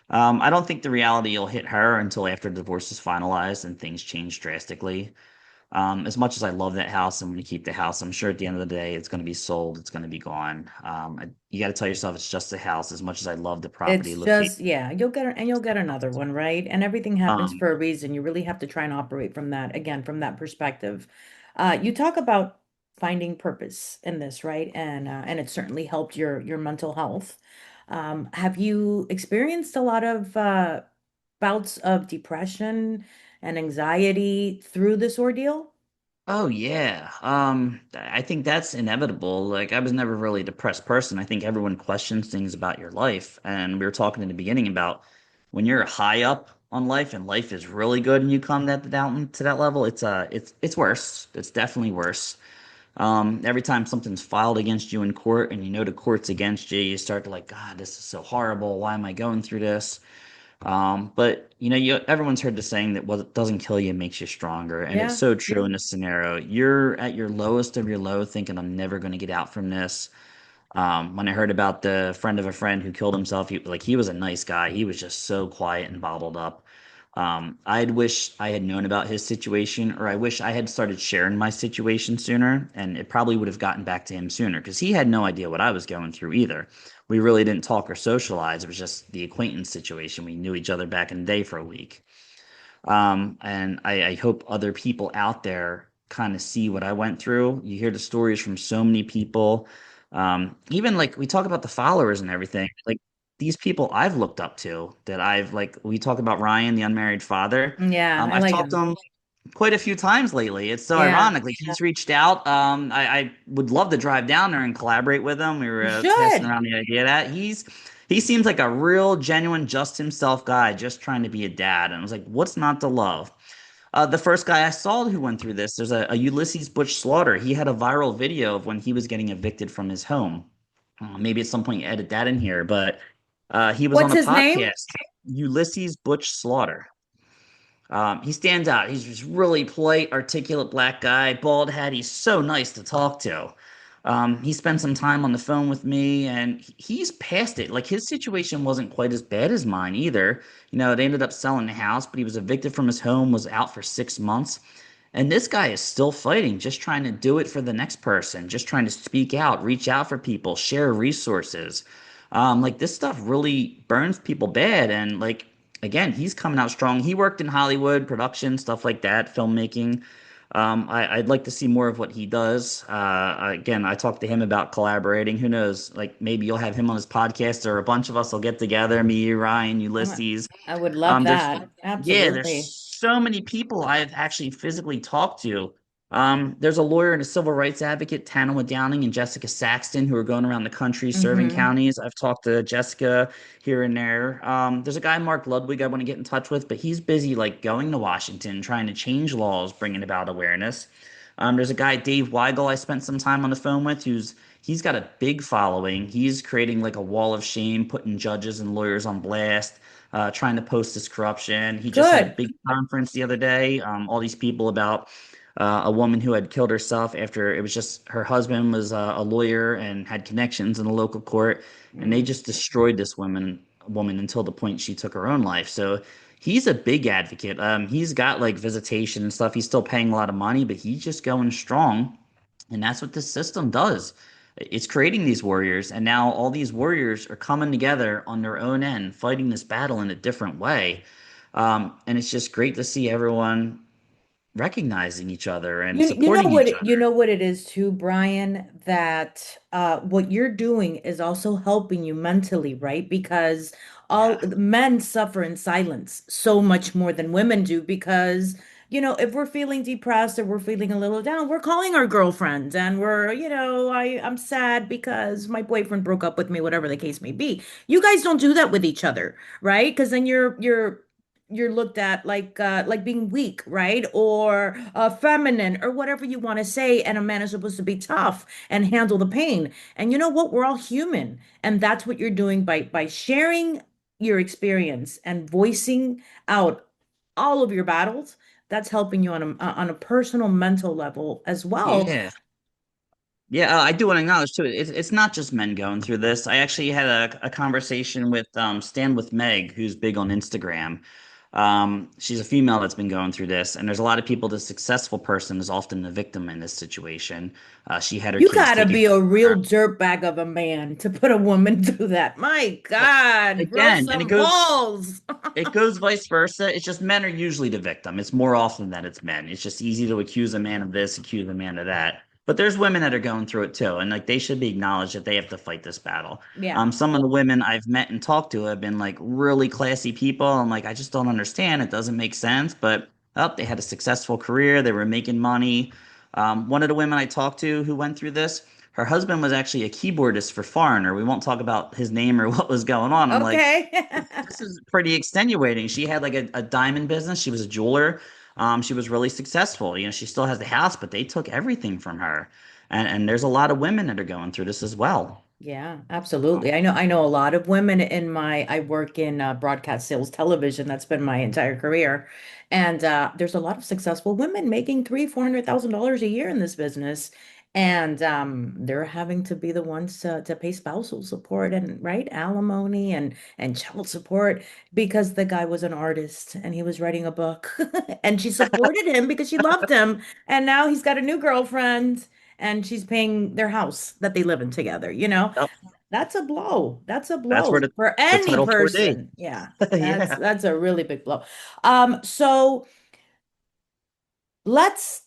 I don't think the reality will hit her until after divorce is finalized and things change drastically. As much as I love that house and want to keep the house, I'm sure at the end of the day it's going to be sold. It's going to be gone. You got to tell yourself it's just a house. As much as I love the property It's location. just, yeah, you'll get another one, right? And everything happens Um, for a reason. You really have to try and operate from that, again, from that perspective. You talk about finding purpose in this, right? And it certainly helped your mental health. Have you experienced a lot of bouts of depression and anxiety through this ordeal? Oh yeah. I think that's inevitable. Like I was never really a depressed person. I think everyone questions things about your life. And we were talking in the beginning about when you're high up on life and life is really good and you come that down to that level, it's worse. It's definitely worse. Every time something's filed against you in court and you know the court's against you, you start to like, God, this is so horrible. Why am I going through this? But everyone's heard the saying that what doesn't kill you makes you stronger, and it's Yeah. so true in this scenario. You're at your lowest of your low, thinking I'm never going to get out from this. When I heard about the friend of a friend who killed himself, he was a nice guy. He was just so quiet and bottled up. I'd wish I had known about his situation, or I wish I had started sharing my situation sooner, and it probably would have gotten back to him sooner because he had no idea what I was going through either. We really didn't talk or socialize. It was just the acquaintance situation. We knew each other back in the day for a week. And I hope other people out there kind of see what I went through. You hear the stories from so many people. Even like we talk about the followers and everything. Like these people I've looked up to that I've like we talk about Ryan, the unmarried father. Yeah, I I've like talked to him. him quite a few times lately. It's so Yeah. ironic. Like he's reached out. I would love to drive down there and collaborate with him. We were You testing should. around the idea of that he seems like a real, genuine, just himself guy, just trying to be a dad. And I was like, what's not to love? The first guy I saw who went through this, there's a Ulysses Butch Slaughter. He had a viral video of when he was getting evicted from his home. Maybe at some point you edit that in here, but he was on What's a his name? podcast, Ulysses Butch Slaughter. He stands out. He's just really polite, articulate black guy, bald head. He's so nice to talk to. He spent some time on the phone with me, and he's past it. Like his situation wasn't quite as bad as mine either. They ended up selling the house, but he was evicted from his home, was out for 6 months. And this guy is still fighting, just trying to do it for the next person, just trying to speak out, reach out for people, share resources. Like this stuff really burns people bad. And like, again, he's coming out strong. He worked in Hollywood, production, stuff like that, filmmaking. I'd like to see more of what he does. Again, I talked to him about collaborating. Who knows? Like maybe you'll have him on his podcast, or a bunch of us will get together. Me, Ryan, I'm- Ulysses. I would love There's that. there's Absolutely. so many people I've actually physically talked to. There's a lawyer and a civil rights advocate, Tanoa Downing and Jessica Saxton, who are going around the country serving Hmm. counties. I've talked to Jessica here and there. There's a guy, Mark Ludwig, I want to get in touch with, but he's busy like going to Washington, trying to change laws, bringing about awareness. There's a guy, Dave Weigel, I spent some time on the phone with, who's He's got a big following. He's creating like a wall of shame, putting judges and lawyers on blast, trying to post his corruption. He just had a Good. big conference the other day. All these people about a woman who had killed herself after it was just her husband was a lawyer and had connections in the local court, and they Mm. just destroyed this woman until the point she took her own life. So he's a big advocate. He's got like visitation and stuff. He's still paying a lot of money, but he's just going strong. And that's what this system does. It's creating these warriors, and now all these warriors are coming together on their own end, fighting this battle in a different way. And it's just great to see everyone recognizing each other and supporting each other. You know what it is too, Brian, that what you're doing is also helping you mentally, right? Because all Yeah. men suffer in silence so much more than women do because, if we're feeling depressed or we're feeling a little down, we're calling our girlfriend and I'm sad because my boyfriend broke up with me, whatever the case may be. You guys don't do that with each other, right? Because then you're looked at like being weak, right? Or feminine or whatever you want to say. And a man is supposed to be tough and handle the pain. And you know what? We're all human. And that's what you're doing by sharing your experience and voicing out all of your battles. That's helping you on a personal mental level as well. Yeah. Yeah, I do want to acknowledge too. It's not just men going through this. I actually had a conversation with Stand with Meg, who's big on Instagram. She's a female that's been going through this, and there's a lot of people. The successful person is often the victim in this situation. She had her You kids gotta taken be a from her. real dirtbag of a man to put a woman through that. My Well, God, grow again, and some balls. it goes vice versa. It's just men are usually the victim. It's more often that it's men. It's just easy to accuse a man of this, accuse a man of that. But there's women that are going through it too, and like they should be acknowledged that they have to fight this battle. Yeah. Some of the women I've met and talked to have been like really classy people. I'm like, I just don't understand. It doesn't make sense. But they had a successful career. They were making money. One of the women I talked to who went through this, her husband was actually a keyboardist for Foreigner. We won't talk about his name or what was going on. I'm like, Okay. this is pretty extenuating. She had like a diamond business. She was a jeweler. She was really successful. She still has the house, but they took everything from her. And there's a lot of women that are going through this as well. Yeah, absolutely. I know a lot of women I work in broadcast sales television. That's been my entire career. And there's a lot of successful women making $400,000 a year in this business. And they're having to be the ones to pay spousal support and right alimony and child support because the guy was an artist and he was writing a book and she supported him because she loved him. And now he's got a new girlfriend and she's paying their house that they live in together, you know? Yep. That's a blow. That's a That's blow where for the any Title 4D. person. Yeah. That's Yeah. that's a really big blow. So let's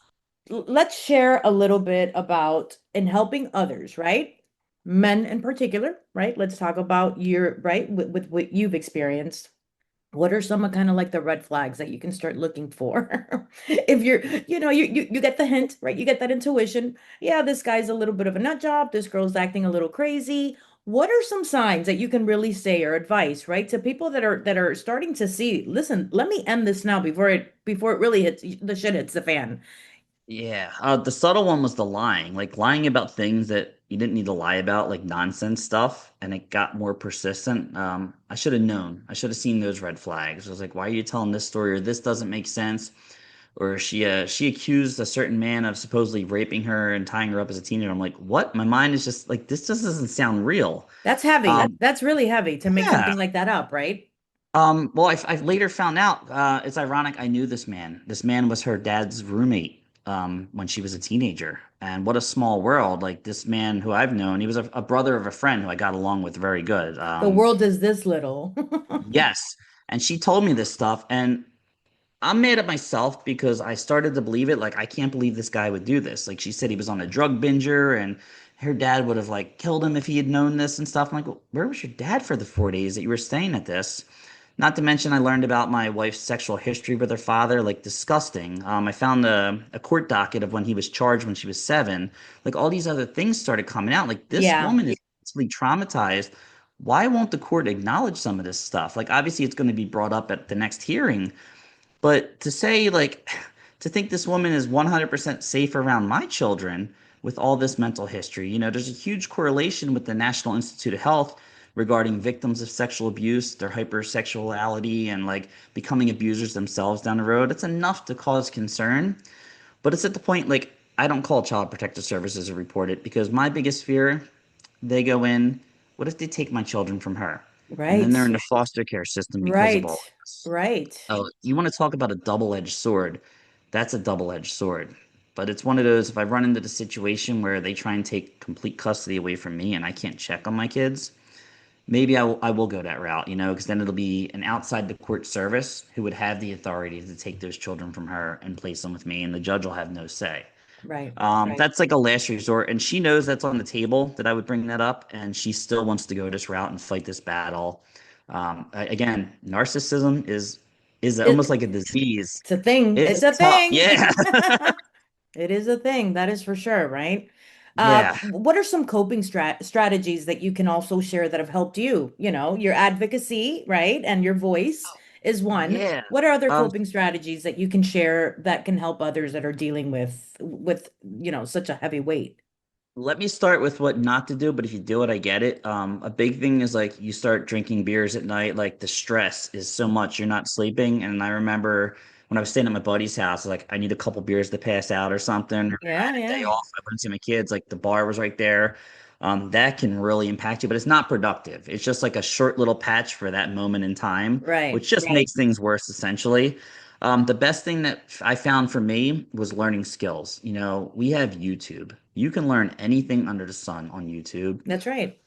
let's share a little bit about in helping others, right? Men in particular, right? Let's talk about your right with what you've experienced. What are some of kind of like the red flags that you can start looking for? If you get the hint, right? You get that intuition. Yeah, this guy's a little bit of a nut job. This girl's acting a little crazy. What are some signs that you can really say or advice, right, to people that are starting to see, listen, let me end this now before it really hits the shit hits the fan. Yeah. The subtle one was the lying, like lying about things that you didn't need to lie about, like nonsense stuff, and it got more persistent. I should have known. I should have seen those red flags. I was like, why are you telling this story? Or this doesn't make sense. Or she accused a certain man of supposedly raping her and tying her up as a teenager. I'm like, what? My mind is just like, this just doesn't sound real. That's heavy. Um, That's really heavy to make yeah. something like that up, right? Well, I later found out, it's ironic. I knew this man. This man was her dad's roommate, when she was a teenager. And what a small world. Like this man who I've known, he was a brother of a friend who I got along with very good. The world is this little. Yes. And she told me this stuff, and I'm mad at myself because I started to believe it. Like, I can't believe this guy would do this. Like, she said he was on a drug binger and her dad would have like killed him if he had known this and stuff. I'm like, well, where was your dad for the 4 days that you were staying at this? Not to mention, I learned about my wife's sexual history with her father, like disgusting. I found a court docket of when he was charged when she was 7. Like, all these other things started coming out. Like, this Yeah. woman is mentally traumatized. Why won't the court acknowledge some of this stuff? Like, obviously, it's going to be brought up at the next hearing, but to say, like, to think this woman is 100% safe around my children with all this mental history. There's a huge correlation with the National Institute of Health regarding victims of sexual abuse, their hypersexuality, and like becoming abusers themselves down the road. It's enough to cause concern, but it's at the point like I don't call Child Protective Services and report it because my biggest fear, they go in, what if they take my children from her? And then they're Right. in the foster care system because of all Right. of this. Right. Oh, you want to talk about a double-edged sword? That's a double-edged sword. But it's one of those, if I run into the situation where they try and take complete custody away from me and I can't check on my kids, maybe I will go that route, because then it'll be an outside the court service who would have the authority to take those children from her and place them with me, and the judge will have no say. Right. That's like a last resort, and she knows that's on the table that I would bring that up, and she still wants to go this route and fight this battle. Again, narcissism is almost It, like a disease. it's a thing. It's It's a tough. thing. Yeah. It is a thing. That is for sure, right? Yeah. What are some coping strategies that you can also share that have helped you? You know, your advocacy, right? And your voice is one. Yeah. What are other Um, coping strategies that you can share that can help others that are dealing with, such a heavy weight? Let me start with what not to do, but if you do it, I get it. A big thing is like you start drinking beers at night, like the stress is so much, you're not sleeping. And I remember when I was staying at my buddy's house, like I need a couple beers to pass out or something. Or I Yeah, had a day yeah. off, I wouldn't see my kids, like the bar was right there. That can really impact you, but it's not productive. It's just like a short little patch for that moment in time, Right. which just makes things worse essentially. The best thing that I found for me was learning skills. We have YouTube. You can learn anything under the sun on YouTube. That's right.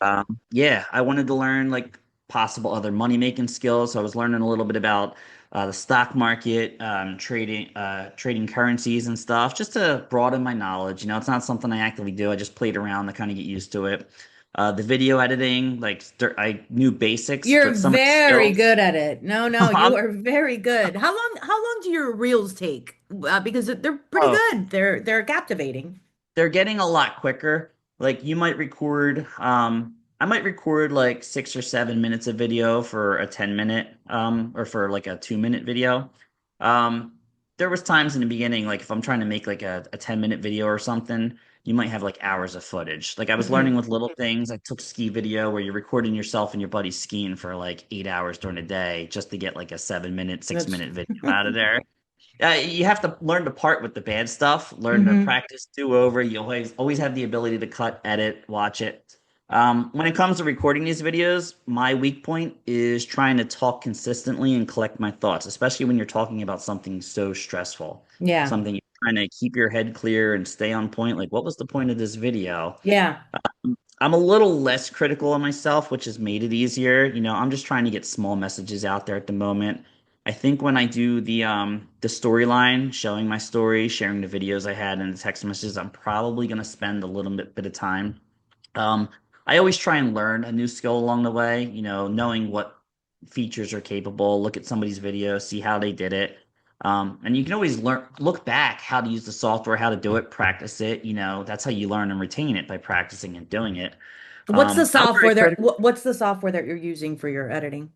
Yeah, I wanted to learn like possible other money making skills. So I was learning a little bit about the stock market, trading currencies and stuff, just to broaden my knowledge. It's not something I actively do. I just played around to kind of get used to it. The video editing, like I knew basics, You're but some of the very skills. good at it. No, no, you are very good. How long do your reels take? Because they're pretty Oh, good. They're captivating. they're getting a lot quicker. Like you might record, I might record like 6 or 7 minutes of video for a 10 minute, or for like a 2 minute video. Um, there was times in the beginning, like if I'm trying to make like a 10 minute video or something, you might have like hours of footage. Like I was learning Hmm. with little things. I took ski video where you're recording yourself and your buddy skiing for like 8 hours during the day just to get like a 7 minute, six That's minute video out of there. You have to learn to part with the bad stuff, learn to hmm. practice do over. You always have the ability to cut, edit, watch it. When it comes to recording these videos, my weak point is trying to talk consistently and collect my thoughts, especially when you're talking about something so stressful, Yeah. something you're trying to keep your head clear and stay on point. Like, what was the point of this video? Yeah. I'm a little less critical of myself, which has made it easier. I'm just trying to get small messages out there at the moment. I think when I do the storyline, showing my story, sharing the videos I had and the text messages, I'm probably going to spend a little bit of time. Um, I always try and learn a new skill along the way, knowing what features are capable, look at somebody's video, see how they did it. And you can always look back how to use the software, how to do it, practice it. That's how you learn and retain it by practicing and doing it. I'm very critical. What's the software that you're using for your editing?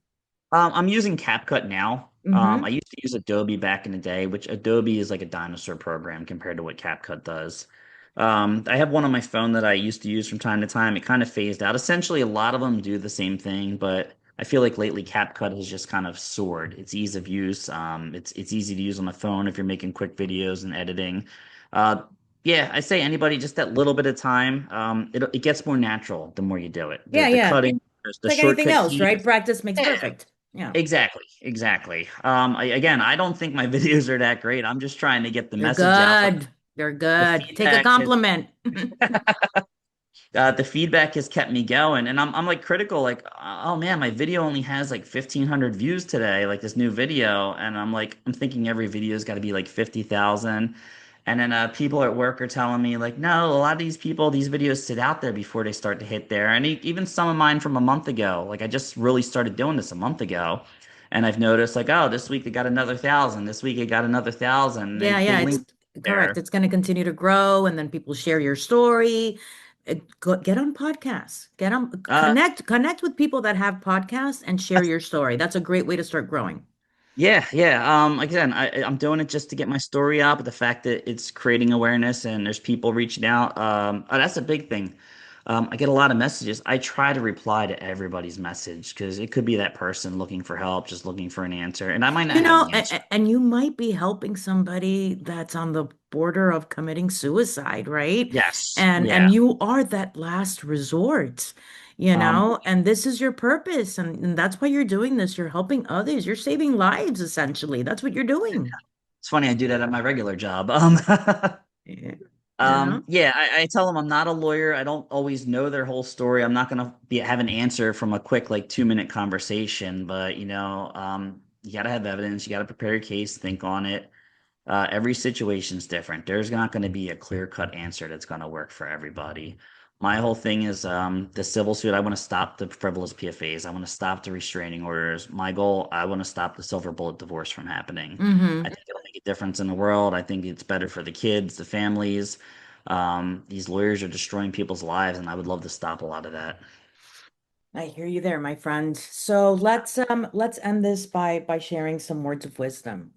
I'm using CapCut now. I Hmm. used to use Adobe back in the day, which Adobe is like a dinosaur program compared to what CapCut does. I have one on my phone that I used to use from time to time. It kind of phased out. Essentially, a lot of them do the same thing, but I feel like lately CapCut has just kind of soared. It's ease of use. It's easy to use on the phone if you're making quick videos and editing. Uh, yeah, I say anybody just that little bit of time. It gets more natural the more you do it. The Yeah, the yeah. cutting, It's the like anything shortcut else, right? keys. Practice makes Yeah, perfect. Yeah. exactly, exactly. Again, I don't think my videos are that great. I'm just trying to get the You're message out, but good. You're the good. Take a feedback is compliment. the feedback has kept me going, and I'm like critical, like, oh man, my video only has like 1,500 views today, like this new video, and I'm thinking every video's got to be like 50,000, and then people at work are telling me like, no, a lot of these people, these videos sit out there before they start to hit there, and even some of mine from a month ago, like I just really started doing this a month ago, and I've noticed like, oh, this week they got another 1,000, this week it got another 1,000, Yeah, they yeah, it's link correct. there. It's going to continue to grow, and then people share your story. Get on podcasts. Get on Uh, connect with people that have podcasts and share your story. That's a great way to start growing. Yeah, yeah. Again, I'm doing it just to get my story out, but the fact that it's creating awareness and there's people reaching out, that's a big thing. I get a lot of messages. I try to reply to everybody's message because it could be that person looking for help, just looking for an answer, and I might not You have know, the answer. and you might be helping somebody that's on the border of committing suicide, right? Yes, And yeah. you are that last resort, you Um, know, and this is your purpose, and that's why you're doing this. You're helping others. You're saving lives, essentially. That's what you're doing. it's funny I do that at my regular job. Yeah. You know? Yeah, I tell them I'm not a lawyer. I don't always know their whole story. I'm not gonna be have an answer from a quick like 2 minute conversation, but you gotta have evidence. You gotta prepare your case, think on it. Every situation's different. There's not going to be a clear-cut answer that's going to work for everybody. My whole thing is the civil suit. I want to stop the frivolous PFAs. I want to stop the restraining orders. My goal, I want to stop the silver bullet divorce from happening. I Hmm. think it'll make a difference in the world. I think it's better for the kids, the families. These lawyers are destroying people's lives, and I would love to stop a lot of that. I hear you there, my friend. So let's end this by sharing some words of wisdom.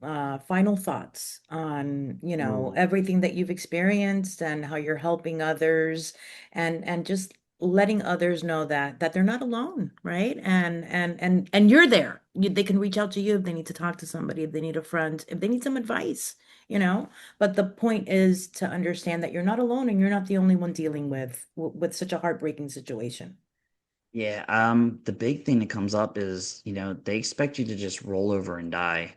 Final thoughts on, you know, Ooh. everything that you've experienced and how you're helping others and just letting others know that they're not alone, right? And you're there. They can reach out to you if they need to talk to somebody, if they need a friend, if they need some advice, you know. But the point is to understand that you're not alone and you're not the only one dealing with such a heartbreaking situation. Yeah, the big thing that comes up is, they expect you to just roll over and die.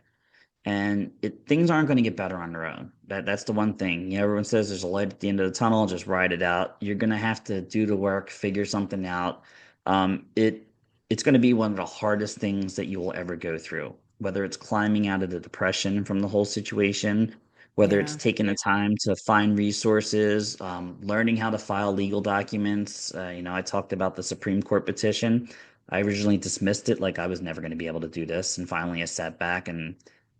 And things aren't going to get better on their own. That's the one thing. Everyone says there's a light at the end of the tunnel, just ride it out. You're going to have to do the work, figure something out. It's going to be one of the hardest things that you will ever go through, whether it's climbing out of the depression from the whole situation, whether it's Yeah. taking the time to find resources, learning how to file legal documents. I talked about the Supreme Court petition. I originally dismissed it like I was never going to be able to do this, and finally I sat back and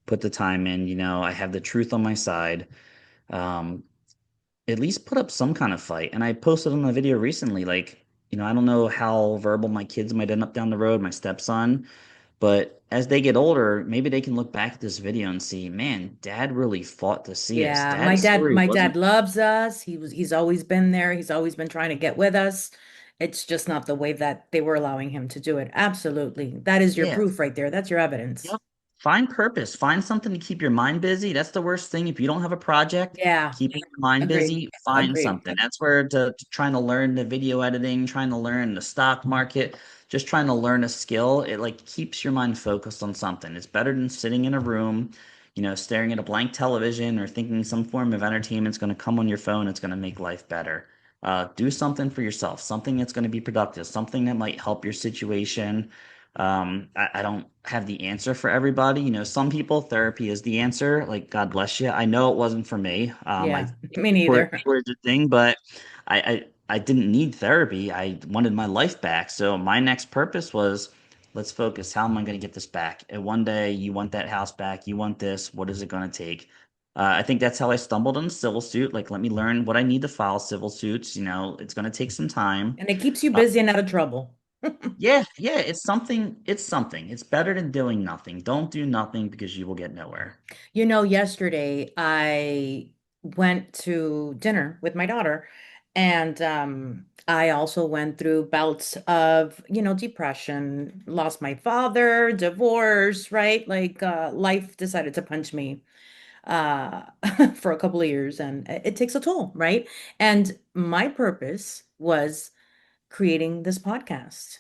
put the time in. I have the truth on my side. Um, at least put up some kind of fight. And I posted on a video recently, like, I don't know how verbal my kids might end up down the road, my stepson, but as they get older, maybe they can look back at this video and see, man, dad really fought to see us. Yeah, Dad's story my wasn't, dad loves us. He's always been there. He's always been trying to get with us. It's just not the way that they were allowing him to do it. Absolutely. That is your yeah. proof right there. That's your evidence. Yep. Find purpose. Find something to keep your mind busy. That's the worst thing. If you don't have a project, Yeah, keeping your mind agreed. busy, find Agreed. something. That's where trying to learn the video editing, trying to learn the stock market, just trying to learn a skill. It like keeps your mind focused on something. It's better than sitting in a room, staring at a blank television or thinking some form of entertainment is going to come on your phone. It's going to make life better. Do something for yourself, something that's going to be productive, something that might help your situation. I don't have the answer for everybody. Some people therapy is the answer. Like, God bless you. I know it wasn't for me. I Yeah, me recorded neither. the thing, but I didn't need therapy. I wanted my life back. So my next purpose was, let's focus. How am I going to get this back? And one day you want that house back. You want this. What is it going to take? I think that's how I stumbled on the civil suit. Like, let me learn what I need to file civil suits. It's going to take some time. And it keeps you Uh, busy and out of trouble. yeah, yeah, it's something. It's something. It's better than doing nothing. Don't do nothing because you will get nowhere. You know, yesterday I went to dinner with my daughter, and I also went through bouts of, you know, depression, lost my father, divorce, right? Like life decided to punch me uh for a couple of years, and it takes a toll, right? And my purpose was creating this podcast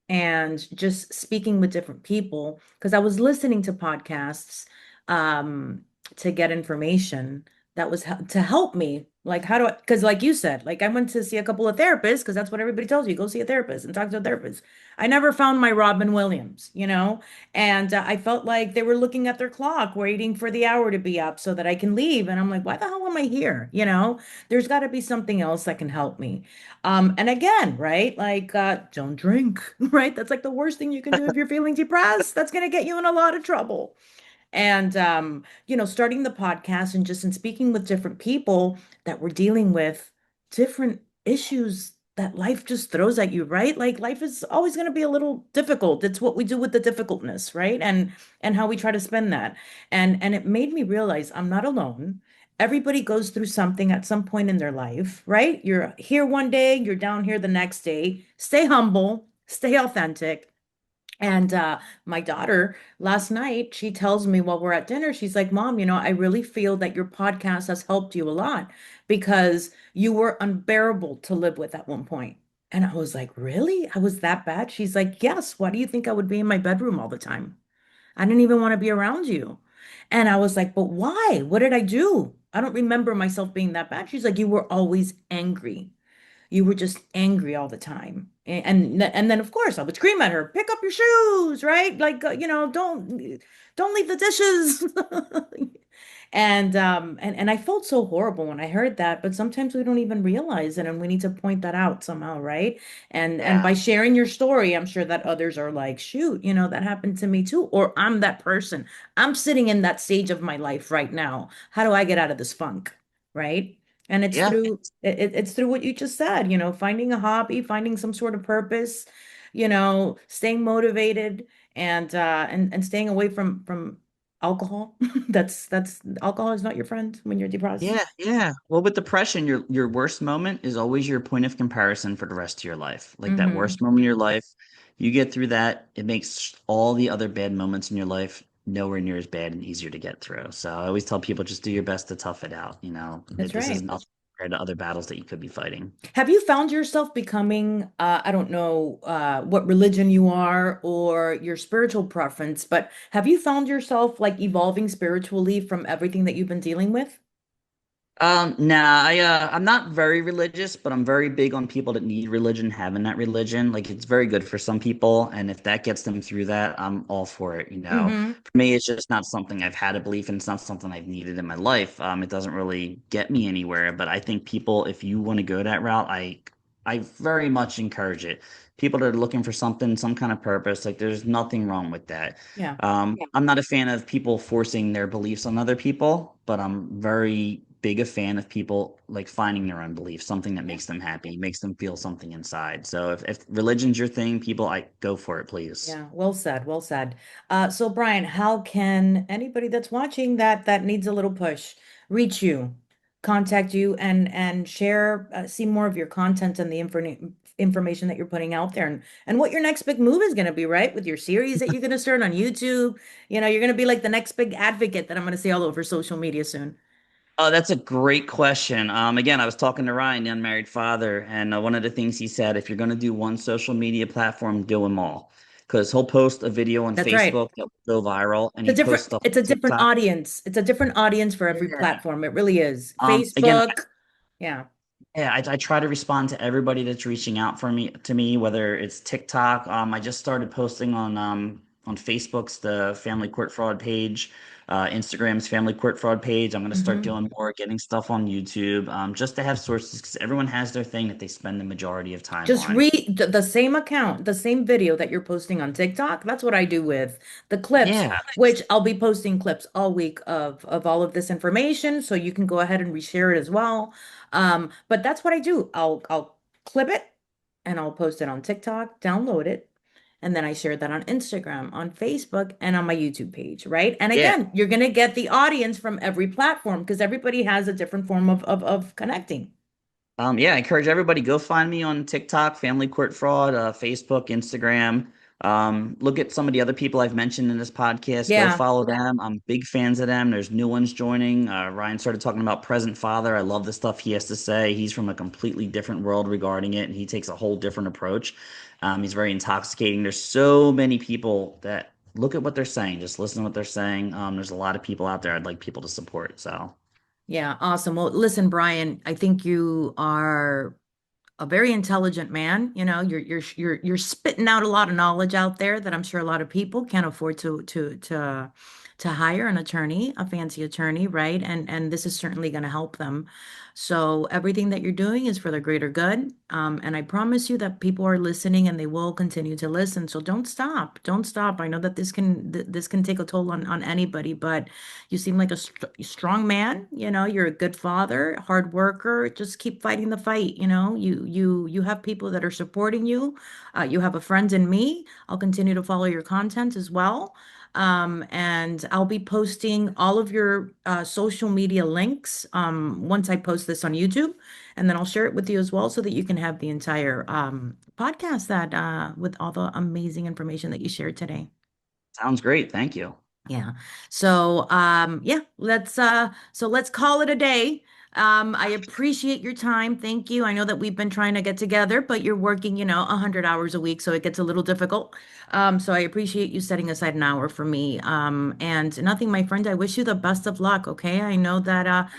and just speaking with different people because I was listening to podcasts um to get information that was to help me, like how do I, because like you said, like I went to see a couple of therapists because that's what everybody tells you, go see a therapist and talk to a therapist. I never found my Robin Williams, you know, and I felt like they were looking at their clock waiting for the hour to be up so that I can leave, and I'm like, why the hell am I here, you know? There's got to be something else that can help me. And again, right? Like, don't drink, right? That's like the worst thing you can do if you're feeling depressed. That's going to get you in a lot of trouble. And, you know, starting the podcast and just in speaking with different people that were dealing with different issues that life just throws at you, right? Like life is always going to be a little difficult. It's what we do with the difficultness, right? And how we try to spend that. And it made me realize I'm not alone. Everybody goes through something at some point in their life, right? You're here one day, you're down here the next day. Stay humble, stay authentic. And my daughter last night, she tells me while we're at dinner, she's like, Mom, I really feel that your podcast has helped you a lot because you were unbearable to live with at one point. And I was like, Really? I was that bad? She's like, Yes. Why do you think I would be in my bedroom all the time? I didn't even want to be around you. And I was like, But why? What did I do? I don't remember myself being that bad. She's like, You were always angry. You were just angry all the time. And then of course I would scream at her, pick up your shoes, right? Like don't leave the dishes. And I felt so horrible when I heard that, but sometimes we don't even realize it and we need to point that out somehow, right? And Yeah. by sharing your story, I'm sure that others are like, shoot, that happened to me too. Or I'm that person. I'm sitting in that stage of my life right now. How do I get out of this funk? Right? And it's Yeah. through it's through what you just said, finding a hobby, finding some sort of purpose, staying motivated and staying away from alcohol. That's alcohol is not your friend when you're depressed. Yeah, yeah. Well, with depression, your worst moment is always your point of comparison for the rest of your life. Like that Hmm. worst moment of your life, you get through that, it makes all the other bad moments in your life nowhere near as bad and easier to get through. So I always tell people just do your best to tough it out, That's This is right. nothing compared to other battles that you could be fighting. Have you found yourself becoming, I don't know what religion you are or your spiritual preference, but have you found yourself like evolving spiritually from everything that you've been dealing with? Nah, I'm not very religious, but I'm very big on people that need religion having that religion. Like it's very good for some people, and if that gets them through that, I'm all for it. Hmm. For me, it's just not something I've had a belief in. It's not something I've needed in my life. It doesn't really get me anywhere. But I think people, if you want to go that route, I very much encourage it. People that are looking for something, some kind of purpose, like there's nothing wrong with that. Yeah. I'm not a fan of people forcing their beliefs on other people, but I'm very big a fan of people like finding their own beliefs, something that makes them happy, makes them feel something inside. So if religion's your thing, people, I go for it, please. Yeah, well said, well said. So Brian, how can anybody that's watching that needs a little push reach you, contact you, and share, see more of your content and the information that you're putting out there, and what your next big move is going to be, right? With your series that you're going to start on YouTube, you're going to be like the next big advocate that I'm going to see all over social media soon. Oh, that's a great question. Again, I was talking to Ryan, the unmarried father, and one of the things he said, if you're going to do one social media platform, do them all. Because he'll post a video on That's right. Facebook that will go viral, and he posts stuff It's on a different TikTok. audience. It's a different audience for every Yeah. platform. It really is. Again, Facebook. Yeah. yeah, I try to respond to everybody that's reaching out for me to me, whether it's TikTok. I just started posting on Facebook's the Family Court Fraud page, Instagram's Family Court Fraud page. I'm gonna start Hmm. doing more, getting stuff on YouTube, just to have sources because everyone has their thing that they spend the majority of time Just on. read the same account, the same video that you're posting on TikTok. That's what I do with the clips, Yeah, which I'll be posting clips all week of all of this information, so you can go ahead and reshare it as well. But that's what I do. I'll clip it and I'll post it on TikTok, download it, and then I share that on Instagram, on Facebook, and on my YouTube page, right? And yeah. again, you're gonna get the audience from every platform because everybody has a different form of connecting. Yeah, I encourage everybody go find me on TikTok, Family Court Fraud, Facebook, Instagram. Look at some of the other people I've mentioned in this podcast. Go Yeah. follow them. I'm big fans of them. There's new ones joining. Ryan started talking about Present Father. I love the stuff he has to say. He's from a completely different world regarding it, and he takes a whole different approach. He's very intoxicating. There's so many people that look at what they're saying. Just listen to what they're saying. There's a lot of people out there I'd like people to support. So. Yeah, awesome. Well, listen, Brian, I think you are a very intelligent man. You're spitting out a lot of knowledge out there that I'm sure a lot of people can't afford to hire an attorney, a fancy attorney, right? And this is certainly going to help them. So everything that you're doing is for the greater good. And I promise you that people are listening and they will continue to listen. So don't stop. Don't stop. I know that this can take a toll on anybody, but you seem like a strong man. You're a good father, hard worker. Just keep fighting the fight. you have people that are supporting you. You have a friend in me. I'll continue to follow your content as well. And I'll be posting all of your social media links once I post this on YouTube, and then I'll share it with you as well so that you can have the entire podcast that with all the amazing information that you shared today. Sounds great. Thank you. Yeah. So, yeah, let's call it a day. I appreciate your time. Thank you. I know that we've been trying to get together, but you're working, 100 hours a week, so it gets a little difficult. So I appreciate you setting aside an hour for me. And nothing, my friend, I wish you the best of luck, okay? I know that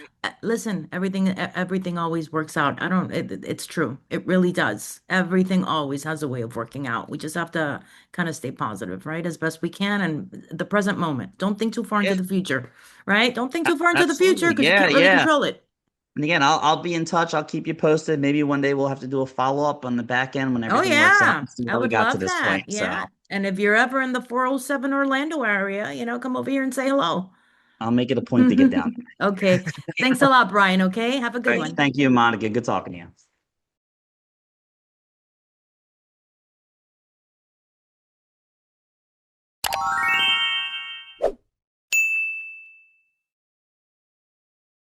listen, everything always works out. I don't it's true. It really does. Everything always has a way of working out. We just have to kind of stay positive, right? As best we can and the present moment. Don't think too far into Yeah, the future, right? Don't think too far into the future absolutely. because you Yeah, can't really yeah. control it. And again, I'll be in touch. I'll keep you posted. Maybe one day we'll have to do a follow up on the back end when Oh everything works out yeah, and see I how we would got to love this that. point. Yeah. So And if you're ever in the 407 Orlando area, come over here and say hello. I'll make it a point to get down Okay. Thanks a lot, Brian. Okay. Have a there. good All right. one. Thank you, Monica. Good talking to you.